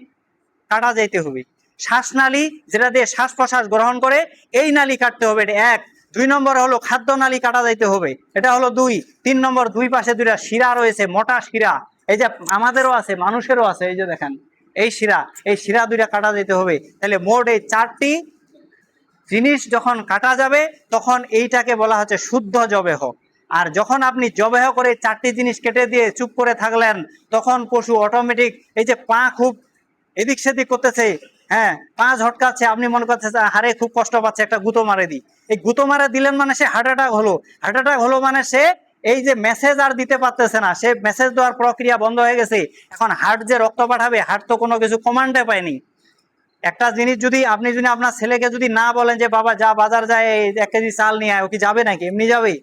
কাটা যাইতে হবে। শ্বাসনালী যেটা দিয়ে শ্বাস প্রশ্বাস গ্রহণ করে, এই নালী কাটতে হবে, এটা 1। 2 নম্বর হলো খাদ্য নালী কাটা যাইতে হবে, এটা হলো 2। 3 নম্বর, 2 পাশে 2টা শিরা রয়েছে, মোটা শিরা, এই যে আমাদেরও আছে, মানুষেরও আছে, এই যে দেখেন এই শিরা দুইটা কাটা যেতে হবে। তাহলে মোট এই 4টি জিনিস যখন কাটা যাবে তখন এইটাকে বলা হচ্ছে শুদ্ধ জবেহ। আর যখন আপনি জবেহ করে 4টি জিনিস কেটে দিয়ে চুপ করে থাকলেন, তখন পশু অটোমেটিক এই যে পা খুব এদিক সেদিক করতেছে, হ্যাঁ পা ঝটকাচ্ছে, আপনি মনে করতেছেন হারে খুব কষ্ট পাচ্ছে, একটা গুঁতো মারে দিই। এই গুঁতো মারে দিলেন মানে সে হার্ট অ্যাটাক হলো। হার্ট অ্যাটাক হলো মানে সে এই যে মেসেজ আর দিতে পারতেছে না, সে মেসেজ দেওয়ার প্রক্রিয়া বন্ধ হয়ে গেছে। এখন হার্ট যে রক্ত পাঠাবে, হার্ট তো কোনো কিছু কমান্ডে পায়নি। একটা জিনিস যদি আপনি যদি আপনার ছেলেকে যদি না বলেন যে বাবা যা বাজার যায় 1 কেজি চাল নিয়ে আয়, ও কি যাবে নাকি? এমনি যাবে?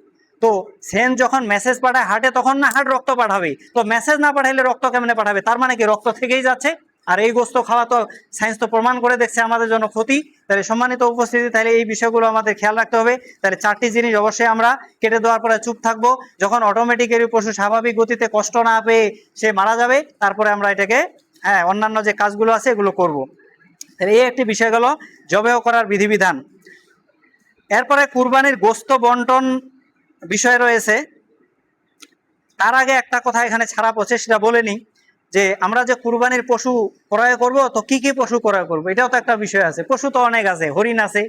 তো সেন যখন মেসেজ পাঠায় হার্টে, তখন না হার্ট রক্ত পাঠাবে। তো মেসেজ না পাঠাইলে রক্ত কেমনে পাঠাবে? তার মানে কি রক্ত থেকেই যাচ্ছে। আর এই গোস্ত খাওয়া তো সায়েন্স তো প্রমাণ করে দেখছে আমাদের জন্য ক্ষতি। তাহলে সম্মানিত উপস্থিতি, তাহলে এই বিষয়গুলো আমাদের খেয়াল রাখতে হবে। তাহলে 4টি জিনিস অবশ্যই আমরা কেটে দেওয়ার পরে চুপ থাকবো। যখন অটোমেটিক্যালি পশু স্বাভাবিক গতিতে কষ্ট না পেয়ে সে মারা যাবে, তারপরে আমরা এটাকে অন্যান্য যে কাজগুলো আছে এগুলো করব। এই একটি বিষয় গেল জবেহ করার বিধিবিধান। এরপরে কুরবানির গোস্ত বন্টন বিষয় রয়েছে। তার আগে একটা কথা এখানে ছাড়া পড়ছে, সেটা বলে নিই যে আমরা যে কুরবানির পশু ক্রয় করব, তো কি কি পশু ক্রয় করব, এটাও তো একটা বিষয় আছে। পশু তো অনেক আছে, হরিণ আছে,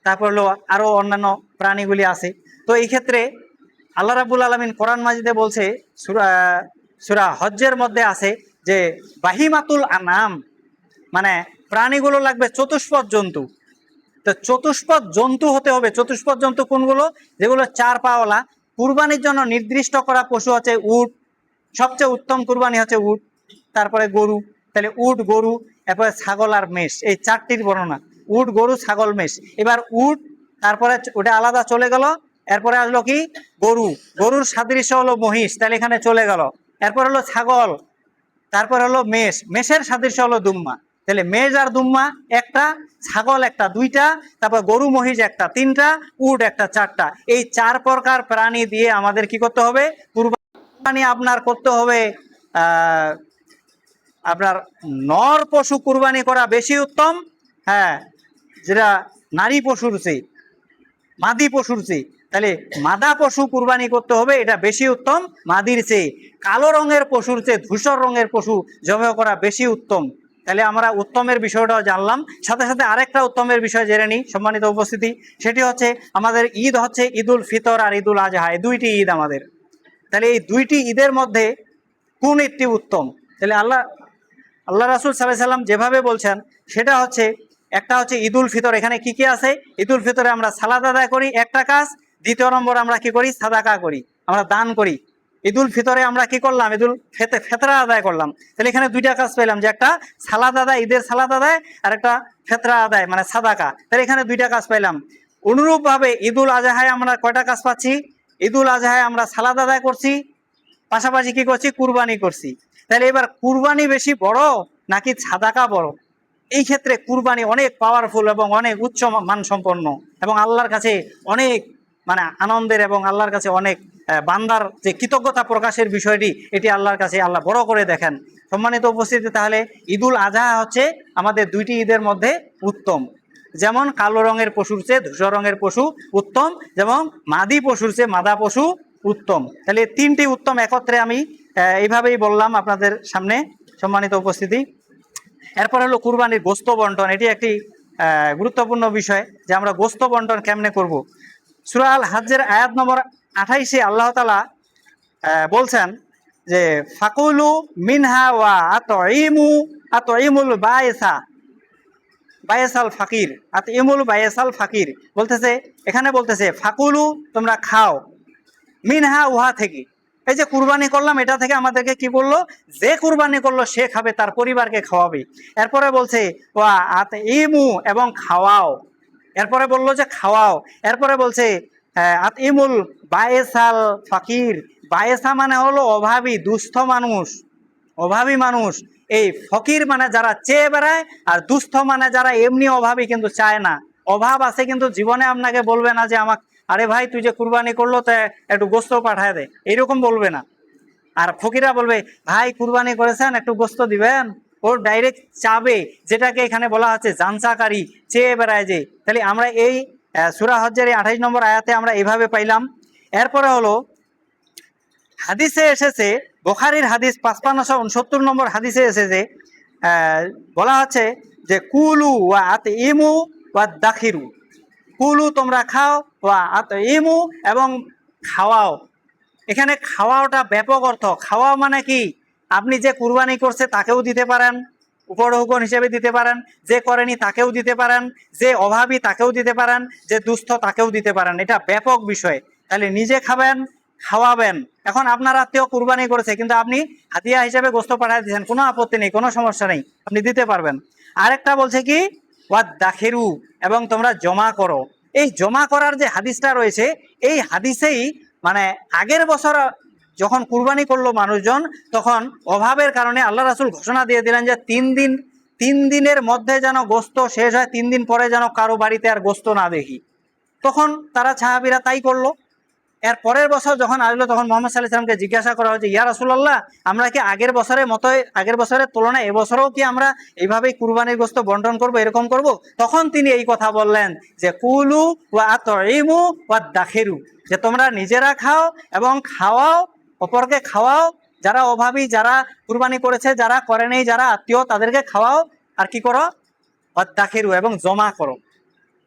তারপর হলো আরো অন্যান্য প্রাণীগুলি আছে। তো এই ক্ষেত্রে আল্লাহ রাব্বুল আলামিন কোরআন মাজিদে বলছে, সূরা সূরা হজ্জের মধ্যে আছে যে বাহিমাতুল আনাম, মানে প্রাণীগুলো লাগবে চতুষ্পদ জন্তু। তো চতুষ্পদ জন্তু হতে হবে। চতুষ্পদ জন্তু কোনগুলো? যেগুলো 4 পাওয়ালা। কুরবানির জন্য নির্দিষ্ট করা পশু হচ্ছে উট, সবচেয়ে উত্তম কুরবানি হচ্ছে উট, তারপরে গরু। তাহলে উট, গরু, এরপরে ছাগল আর মেষ, এই 4টির বর্ণনা। উট, গরু, ছাগল, মেষ। এবার উট, তারপরে ওটা আলাদা চলে গেল। এরপরে আসলো কি? গরু। গরুর সাদৃশ্য হলো মহিষ, তাহলে এখানে চলে গেল। এরপর হলো ছাগল, তারপর হলো মেষ, মেষের সাদৃশ্য হলো দুম্মা। তাহলে মেষ আর দুম্মা একটা, ছাগল একটা, 2টা, তারপর গরু মহিষ একটা, 3টা, উট একটা, 4টা। এই 4 প্রকার প্রাণী দিয়ে আমাদের কি করতে হবে? কুরবানি আপনার করতে হবে। আপনার নর পশু কুরবানি করা বেশি উত্তম। হ্যাঁ, যেটা নারী পশুর চেয়ে, মাদি পশুর চেয়ে। তাহলে মাদা পশু কুরবানি করতে হবে, এটা বেশি উত্তম মাদির চেয়ে। কালো রঙের পশুর চেয়ে ধূসর রঙের পশু জবাই করা বেশি উত্তম। তাহলে আমরা উত্তমের বিষয়টাও জানলাম। সাথে সাথে আরেকটা উত্তমের বিষয় জেনে নিই সম্মানিত উপস্থিতি। সেটি হচ্ছে আমাদের ঈদ হচ্ছে ঈদুল ফিতর আর ঈদুল আজহা, এই 2টি ঈদ আমাদের। তাহলে এই 2টি ঈদের মধ্যে কোন ঈদটি উত্তম? তাহলে আল্লাহ রাসূল সাল্লাল্লাহু আলাইহি সাল্লাম যেভাবে বলছেন সেটা হচ্ছে, একটা হচ্ছে ঈদুল ফিতর। এখানে কি কি আছে? ঈদুল ফিতরে আমরা সালাত আদায় করি, একটা কাজ। দ্বিতীয় নম্বর আমরা কি করি? সাদাকা করি, আমরা দান করি। ঈদুল ফিতরে আমরা কি করলাম? ঈদুল ফেতরা আদায় করলাম। তাহলে এখানে 2টা কাজ পেলাম, যে একটা সালাত আদায়, ঈদের সালাত আদায়, আর একটা ফেতরা আদায় মানে সাদাকা। তাহলে এখানে 2টা কাজ পেলাম। অনুরূপভাবে ঈদুল আজহায় আমরা কয়টা কাজ পাচ্ছি? ঈদুল আজহায় আমরা সালাত আদায় করছি, পাশাপাশি কি করছি? কুরবানি করছি। তাহলে এবার কুরবানি বেশি বড় নাকি সাদাকা বড়? এই ক্ষেত্রে কুরবানি অনেক পাওয়ারফুল এবং অনেক উচ্চ মানসম্পন্ন, এবং আল্লাহর কাছে অনেক মানে আনন্দের, এবং আল্লাহর কাছে অনেক বান্দার যে কৃতজ্ঞতা প্রকাশের বিষয়টি, এটি আল্লাহর কাছে আল্লাহ বড় করে দেখেন। সম্মানিত উপস্থিতি, তাহলে ঈদুল আজহা হচ্ছে আমাদের 2টি ঈদের মধ্যে উত্তম। যেমন কালো রঙের পশুর চেয়ে ধূসর রঙের পশু উত্তম, যেমন মাদি পশুর চেয়ে মাদা পশু উত্তম। তাহলে 3টি উত্তম একত্রে আমি এইভাবেই বললাম আপনাদের সামনে সম্মানিত উপস্থিতি। এরপর হলো কুরবানির গোস্ত বন্টন। এটি একটি গুরুত্বপূর্ণ বিষয়, যে আমরা গোস্ত বন্টন কেমনে করব। সূরা আল হজ্জের আয়াত নম্বর 28-এ আল্লাহ তাআলা বলছেন যে ফাকুলু মিনহা ওয়া আতইমুল বায়েসাল ফাকির, আতইমুল বায়েসাল ফাকির বলতেছে, এখানে বলতেছে ফাকুলু, তোমরা খাও, মিনহা, উহা থেকে। এই যে কুরবানি করলাম, এটা থেকে আমাদেরকে কি বললো? যে কুরবানি করলো সে খাবে, তার পরিবারকে খাওয়াবে। এরপরে বলছে ওয়া আতইমু, এবং খাওয়াও। এরপরে বললো যে খাওয়াও। এরপরে বলছে আতইমুল বায়েসাল ফাকির। বায়েসা মানে হলো অভাবী, দুস্থ মানুষ, অভাবী মানুষ। এই ফকির মানে যারা চেয়ে বেড়ায়, আর দুস্থ মানে যারা এমনি অভাবী কিন্তু চায় না। অভাব আছে কিন্তু জীবনে আপনাকে বলবে না যে আমাকে, আরে ভাই তুই যে কুরবানি করলো তো একটু গোস্ত পাঠায় দে, এইরকম বলবে না। আর ফকিরা বলবে ভাই কুরবানি করেছেন একটু গোস্ত দিবেন, ওর ডাইরেক্ট চাবে, যেটাকে এখানে বলা হচ্ছে জানসাকারী, চেয়ে বেড়ায় যে। তাহলে আমরা এই সূরা হজ্জের 28 নম্বর আয়াতে আমরা এইভাবে পাইলাম। এরপরে হলো হাদিসে এসেছে বুখারীর হাদিস 5569 নম্বর হাদিসে এসেছে, বলা হচ্ছে যে কুলু ওয়া আতইমু ওয়া দাখিরু, কুলু তোমরা খাও, ওয়া আতইমু এবং খাওয়াও। এখানে খাওয়াওটা ব্যাপক অর্থ। খাওয়া মানে কি, আপনি যে কুরবানি করছে তাকেও দিতে পারেন, উপঢৌকন হিসেবে দিতে পারেন, যে করেনি তাকেও দিতে পারেন, যে অভাবী তাকেও দিতে পারেন, যে দুস্থ তাকেও দিতে পারেন। এটা ব্যাপক বিষয়। তাহলে নিজে খাবেন, খাওয়াবেন। এখন আপনার আত্মীয় কুরবানি করেছে, কিন্তু আপনি হাতিয়া হিসেবে গোস্ত পাঠিয়ে দিচ্ছেন, কোনো আপত্তি নেই, কোনো সমস্যা নেই, আপনি দিতে পারবেন। আরেকটা বলছে কি, ওয়াদ দাখিরু, এবং তোমরা জমা করো। এই জমা করার যে হাদিসটা রয়েছে, এই হাদিসেই মানে আগের বছর যখন কুরবানি করলো মানুষজন, তখন অভাবের কারণে আল্লাহ রাসূল ঘোষণা দিয়ে দিলেন যে 3 দিনের মধ্যে যেন গোস্ত শেষ হয়, 3 দিন পরে যেন কারো বাড়িতে আর গোস্ত না দেখি। তখন তারা সাহাবীরা তাই করলো। এর পরের বছর যখন আসলো, তখন মোহাম্মদ সাল্লাল্লাহু আলাইহি ওয়াসাল্লামকে জিজ্ঞাসা করা হয়েছে, ইয়া রাসূলুল্লাহ, আমরা কি আগের বছরের মতোই, আগের বছরের তুলনায় এবছরও কি আমরা এইভাবেই কুরবানির গোস্ত বন্টন করব, এরকম করব? তখন তিনি এই কথা বললেন যে কুলু ওয়া আতইমু ওয়া দাখিরু, যে তোমরা নিজেরা খাও এবং খাওয়াও, অপরকে খাওয়াও, যারা অভাবী, যারা কুরবানি করেছে, যারা করে নেই, যারা আত্মীয়, তাদেরকে খাওয়াও, আর কি করো, ওয়া দাখিরু, এবং জমা করো।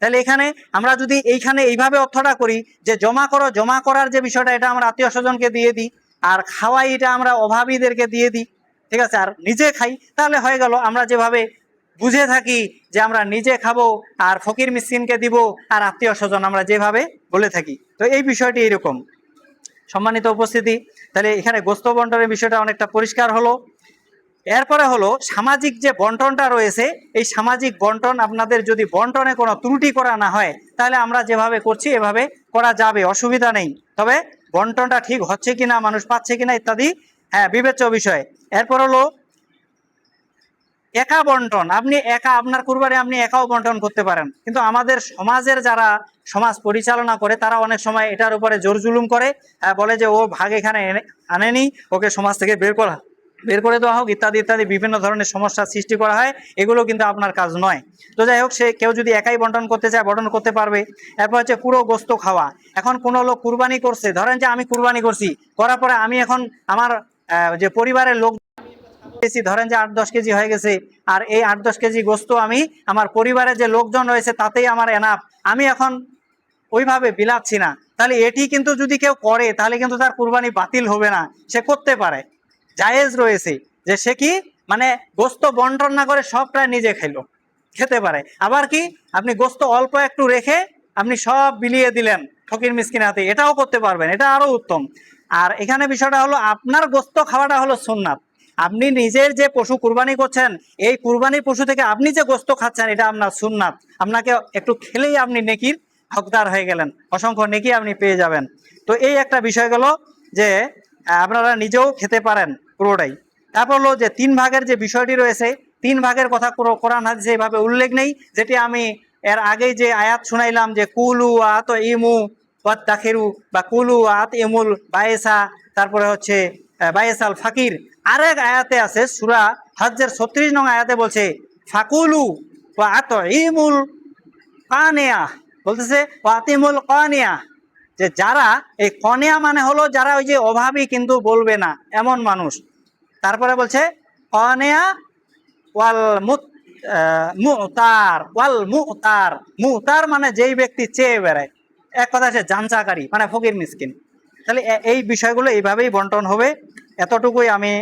তাহলে এখানে আমরা যদি এইখানে এইভাবে অর্থটা করি যে জমা করো, জমা করার যে বিষয়টা, এটা আমরা আত্মীয় স্বজনকে দিয়ে দিই, আর খাওয়াই এটা আমরা অভাবীদেরকে দিয়ে দিই, ঠিক আছে, আর নিজে খাই, তাহলে হয়ে গেল। আমরা যেভাবে বুঝে থাকি যে আমরা নিজে খাবো আর ফকির মিসকিনকে দিব আর আত্মীয় স্বজন, আমরা যেভাবে বলে থাকি, তো এই বিষয়টি এইরকম। সম্মানিত উপস্থিতি, তাহলে এখানে গোস্ত বন্টনের বিষয়টা অনেকটা পরিষ্কার হলো। এরপরে হলো সামাজিক যে বন্টনটা রয়েছে, এই সামাজিক বন্টন, আপনাদের যদি বন্টনে কোনো ত্রুটি করা না হয়, তাহলে আমরা যেভাবে করছি এভাবে করা যাবে, অসুবিধা নেই। তবে বন্টনটা ঠিক হচ্ছে কিনা, মানুষ পাচ্ছে কিনা ইত্যাদি, হ্যাঁ, বিবেচ্য বিষয়। এরপর হলো একা বন্টন। আপনি একা, আপনার কুরবানি আপনি একাও বন্টন করতে পারেন, কিন্তু আমাদের সমাজের যারা সমাজ পরিচালনা করে, তারা অনেক সময় এটার উপরে জোর জুলুম করে, বলে যে ও ভাগ এখানে আনেনি, ওকে সমাজ থেকে বের করে দেওয়া হোক, ইত্যাদি ইত্যাদি বিভিন্ন ধরনের সমস্যার সৃষ্টি করা হয়। এগুলো কিন্তু আপনার কাজ নয়। তো যাই হোক, সে কেউ যদি একাই বন্টন করতে চায়, বন্টন করতে পারবে। এরপর হচ্ছে পুরো গোস্ত খাওয়া। এখন কোনো লোক কুরবানি করছে, ধরেন যে আমি কুরবানি করছি, করার পরে আমি এখন আমার যে পরিবারের লোক, ধরেন যে 8-10 কেজি হয়ে গেছে, আর এই 8-10 কেজি গোস্ত আমি আমার পরিবারের যে লোকজন রয়েছে তাতেই আমার এনাফ, আমি এখন ওইভাবে বিলাচ্ছি না, তাহলে এটি কিন্তু যদি কেউ করে, তাহলে কিন্তু তার কুরবানি বাতিল হবে না, সে করতে পারে, জায়েজ রয়েছে। যে সে কি, মানে গোস্ত বন্টন না করে সবটা নিজে খেতে পারে। আবার কি, আপনি গোস্ত অল্প একটু রেখে আপনি সব বিলিয়ে দিলেন ফকির মিসকিন হাতে, এটাও করতে পারবেন, এটা আরো উত্তম। আর এখানে বিষয়টা হলো, আপনার গোস্ত খাওয়াটা হলো সুন্নাত। আপনি নিজের যে পশু কুরবানি করছেন, এই কুরবানির পশু থেকে আপনি যে গোস্ত খাচ্ছেন, এটা আপনার সুন্নাত। আপনাকে একটু খেলেই আপনি নেকির হকদার হয়ে গেলেন, অসংখ্য নেকি আপনি পেয়ে যাবেন। তো এই একটা বিষয় গেল যে আপনারা নিজেও খেতে পারেন পুরোটাই। তারপর হলো যে 3 ভাগের যে বিষয়টি রয়েছে, 3 ভাগের কথা কোরআন হাদিসে এইভাবে উল্লেখ নেই, যেটি আমি এর আগেই যে আয়াত শুনাইলাম, যে কুলু আত ইমু ওয়াত দাখিরু, বা কুলু আত ইমুল বায়েসা, তারপরে হচ্ছে বায়েসাল ফাকির। আরেক আয়াতে আছে, সূরা হজ্জের 36 নং আয়াতে বলছে ফাকুলু ওয়া আত ইমুল কানিয়া, বলতেছে ওয়াতিমুল কানিয়া, যে যারা, এই কনিয়া মানে হলো যারা ওই যে অভাবী কিন্তু বলবে না এমন মানুষ। তারপরে বলছে কনিয়া ওয়াল মুতার, ওয়াল মুতার, মুতার মানে যেই ব্যক্তি চেয়ে বেড়ায়, এক কথা সে জানচাকারী, মানে ফকির মিসকিন। তাহলে এই বিষয়গুলো এইভাবেই বন্টন হবে, এতটুকুই আমি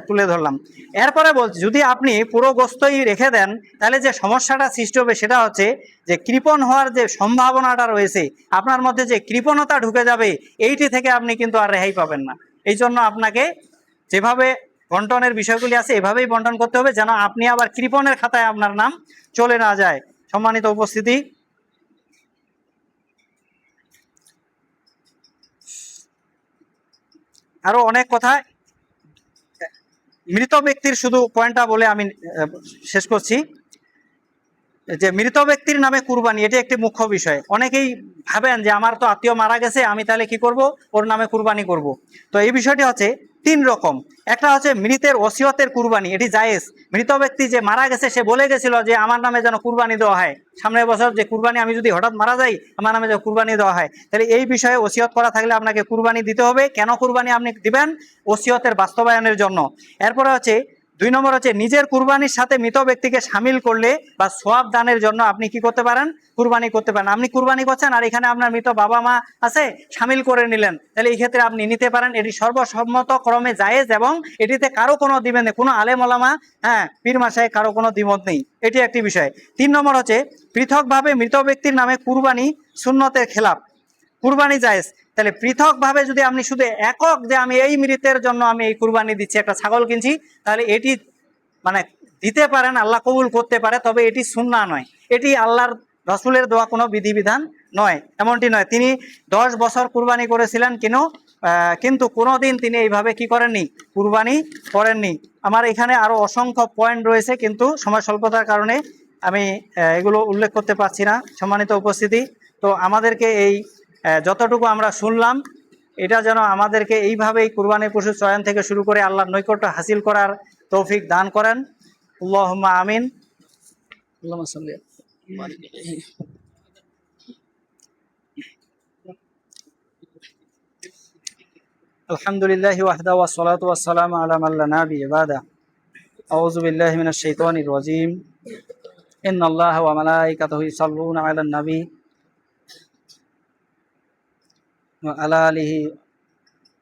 তুলে ধরলাম। এরপরে বলছি, যদি আপনি পুরো গোস্তই রেখে দেন, তাহলে যে সমস্যাটা সৃষ্টি হবে সেটা হচ্ছে যে কৃপণ হওয়ার যে সম্ভাবনাটা রয়েছে, আপনার মধ্যে যে কৃপণতা ঢুকে যাবে, এইটি থেকে আপনি কিন্তু আর রেহাই পাবেন না। এই জন্য আপনাকে যেভাবে বন্টনের বিষয়গুলি আছে এভাবেই বন্টন করতে হবে, যেন আপনি আবার কৃপণের খাতায় আপনার নাম চলে না যায়। সম্মানিত উপস্থিতি, আরো অনেক কথা, মৃত ব্যক্তির শুধু পয়েন্টটা বলে আমি শেষ করছি। যে মৃত ব্যক্তির নামে কুরবানি, এটি একটি মুখ্য বিষয়। অনেকেই ভাবেন যে আমার তো আত্মীয় মারা গেছে, আমি তাহলে কি করব, ওর নামে কুরবানি করব। তো এই বিষয়টি হচ্ছে তিন রকম। একটা হচ্ছে মৃতের ওসিয়তের কুরবানি, এটি জায়েজ। মৃত ব্যক্তি যে মারা গেছে সে বলে গেছিল যে আমার নামে যেন কুরবানি দেওয়া হয়, সামনের বছর যে কুরবানি, আমি যদি হঠাৎ মারা যাই আমার নামে যেন কুরবানি দেওয়া হয়, তাহলে এই বিষয়ে ওসিয়ত করা থাকলে আপনাকে কুরবানি দিতে হবে। কেন কুরবানি আপনি দিবেন? ওসিয়তের বাস্তবায়নের জন্য। এরপরে হচ্ছে 2 নম্বর হচ্ছে নিজের কুরবানির সাথে মৃত ব্যক্তিকে সামিল করলে বা সোয়াব দানের জন্য আপনি কি করতে পারেন? কুরবানি করতে পারেন। আপনি কুরবানি করছেন আর এখানে আপনার মৃত বাবা মা আছে, সামিল করে নিলেন, তাহলে এই ক্ষেত্রে আপনি নিতে পারেন। এটি সর্বসম্মত ক্রমে জায়েজ এবং এটিতে কারো কোনো দ্বিমত নেই, কোনো আলেম ওলামা, পীর মাসায় কারো কোনো দ্বিমত নেই। এটি একটি বিষয়। 3 নম্বর হচ্ছে পৃথকভাবে মৃত ব্যক্তির নামে কুরবানি সুন্নতের খেলাফ। কুরবানি জায়েজ, তাহলে পৃথকভাবে যদি আপনি শুধু একক যে আমি এই মৃতের জন্য আমি এই কুরবানি দিচ্ছি, একটা ছাগল কিনছি, তাহলে এটি মানে দিতে পারেন, আল্লাহ কবুল করতে পারে, তবে এটি সুন্নাহ নয়, এটি আল্লাহর রসুলের দেওয়া কোনো বিধিবিধান নয়, এমনটি নয়। তিনি 10 বছর কুরবানি করেছিলেন কিন্তু কোনোদিন তিনি এইভাবে কি করেননি, কুরবানি করেননি। আমার এখানে আরো অসংখ্য পয়েন্ট রয়েছে, কিন্তু সময় স্বল্পতার কারণে আমি এগুলো উল্লেখ করতে পারছি না। সম্মানিত উপস্থিতি, তো আমাদেরকে এই যতটুকু আমরা শুনলাম, এটা যেন আমাদেরকে এইভাবেই কুরবানির পশু চয়ন থেকে শুরু করে আল্লাহর নৈকট্য হাসিল করার তৌফিক দান করেন। আল্লাহুম্মা আমিন। আল্লাহুম্মা সাল্লি আলাইহি। আলহামদুলিল্লাহি ওয়াহদাহু ওয়াসসালাতু ওয়াসসালামু আলা মান লা নাবিয়্যা বাদা। আউযু বিল্লাহি মিনাশ শাইতানির রাজীম। ইন্নাল্লাহা ওয়া মালাইকাতাহু ইউসাল্লুনা আলান নাবী ওয়া আলা আলিহি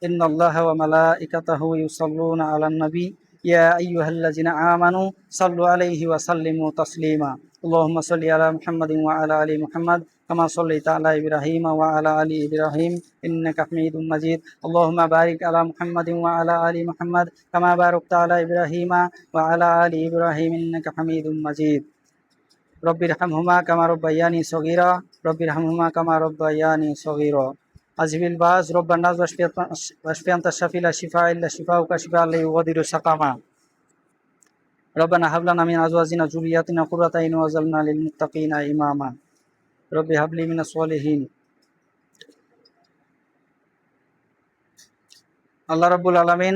ইন্নাল্লাহা ওয়া মালাইকাতাহু ইউসাল্লুনা আলান নবী ইয়া আইয়ুহাল্লাযিনা আমানু সাল্লু আলাইহি ওয়া সাল্লিমু তাসলিমা। আল্লাহুম্মা সাল্লি আলা মুহাম্মাদিন ওয়া আলা আলি মুহাম্মাদ কামা সাল্লাইতা আলা ইব্রাহিম ওয়া আলা আলি ইব্রাহিম ইন্নাকা হামিদুম মাজিদ। আল্লাহুম্মা বারিক আলা মুহাম্মাদিন ওয়া আলা আলি মুহাম্মাদ কামা বারাকতা আলা ইব্রাহিম ওয়া আলা আলি ইব্রাহিম ইন্নাকা হামিদুম মাজিদ। রব্বিরহামহুমা কামা রাব্বায়ানি সগীরা, রব্বিরহামহুমা কামা রাব্বায়ানি সগীরা। আজবিল বাস রব্বান নাস ওয়াশফি আনতা শাফি লা শিফা ইল্লা শিফাউকা শিফাআন লা ইউগাদিরু সাকামা। রব্বানা হাব লানা মিন আজওয়াজিনা যুররিয়াতিনা কুররাতা আইয়ুন ওয়াজআলনা লিল মুত্তাকিনা ইমামা। রব্বি হাবলি মিনাস সলিহিন। আল্লাহ রাব্বুল আলামিন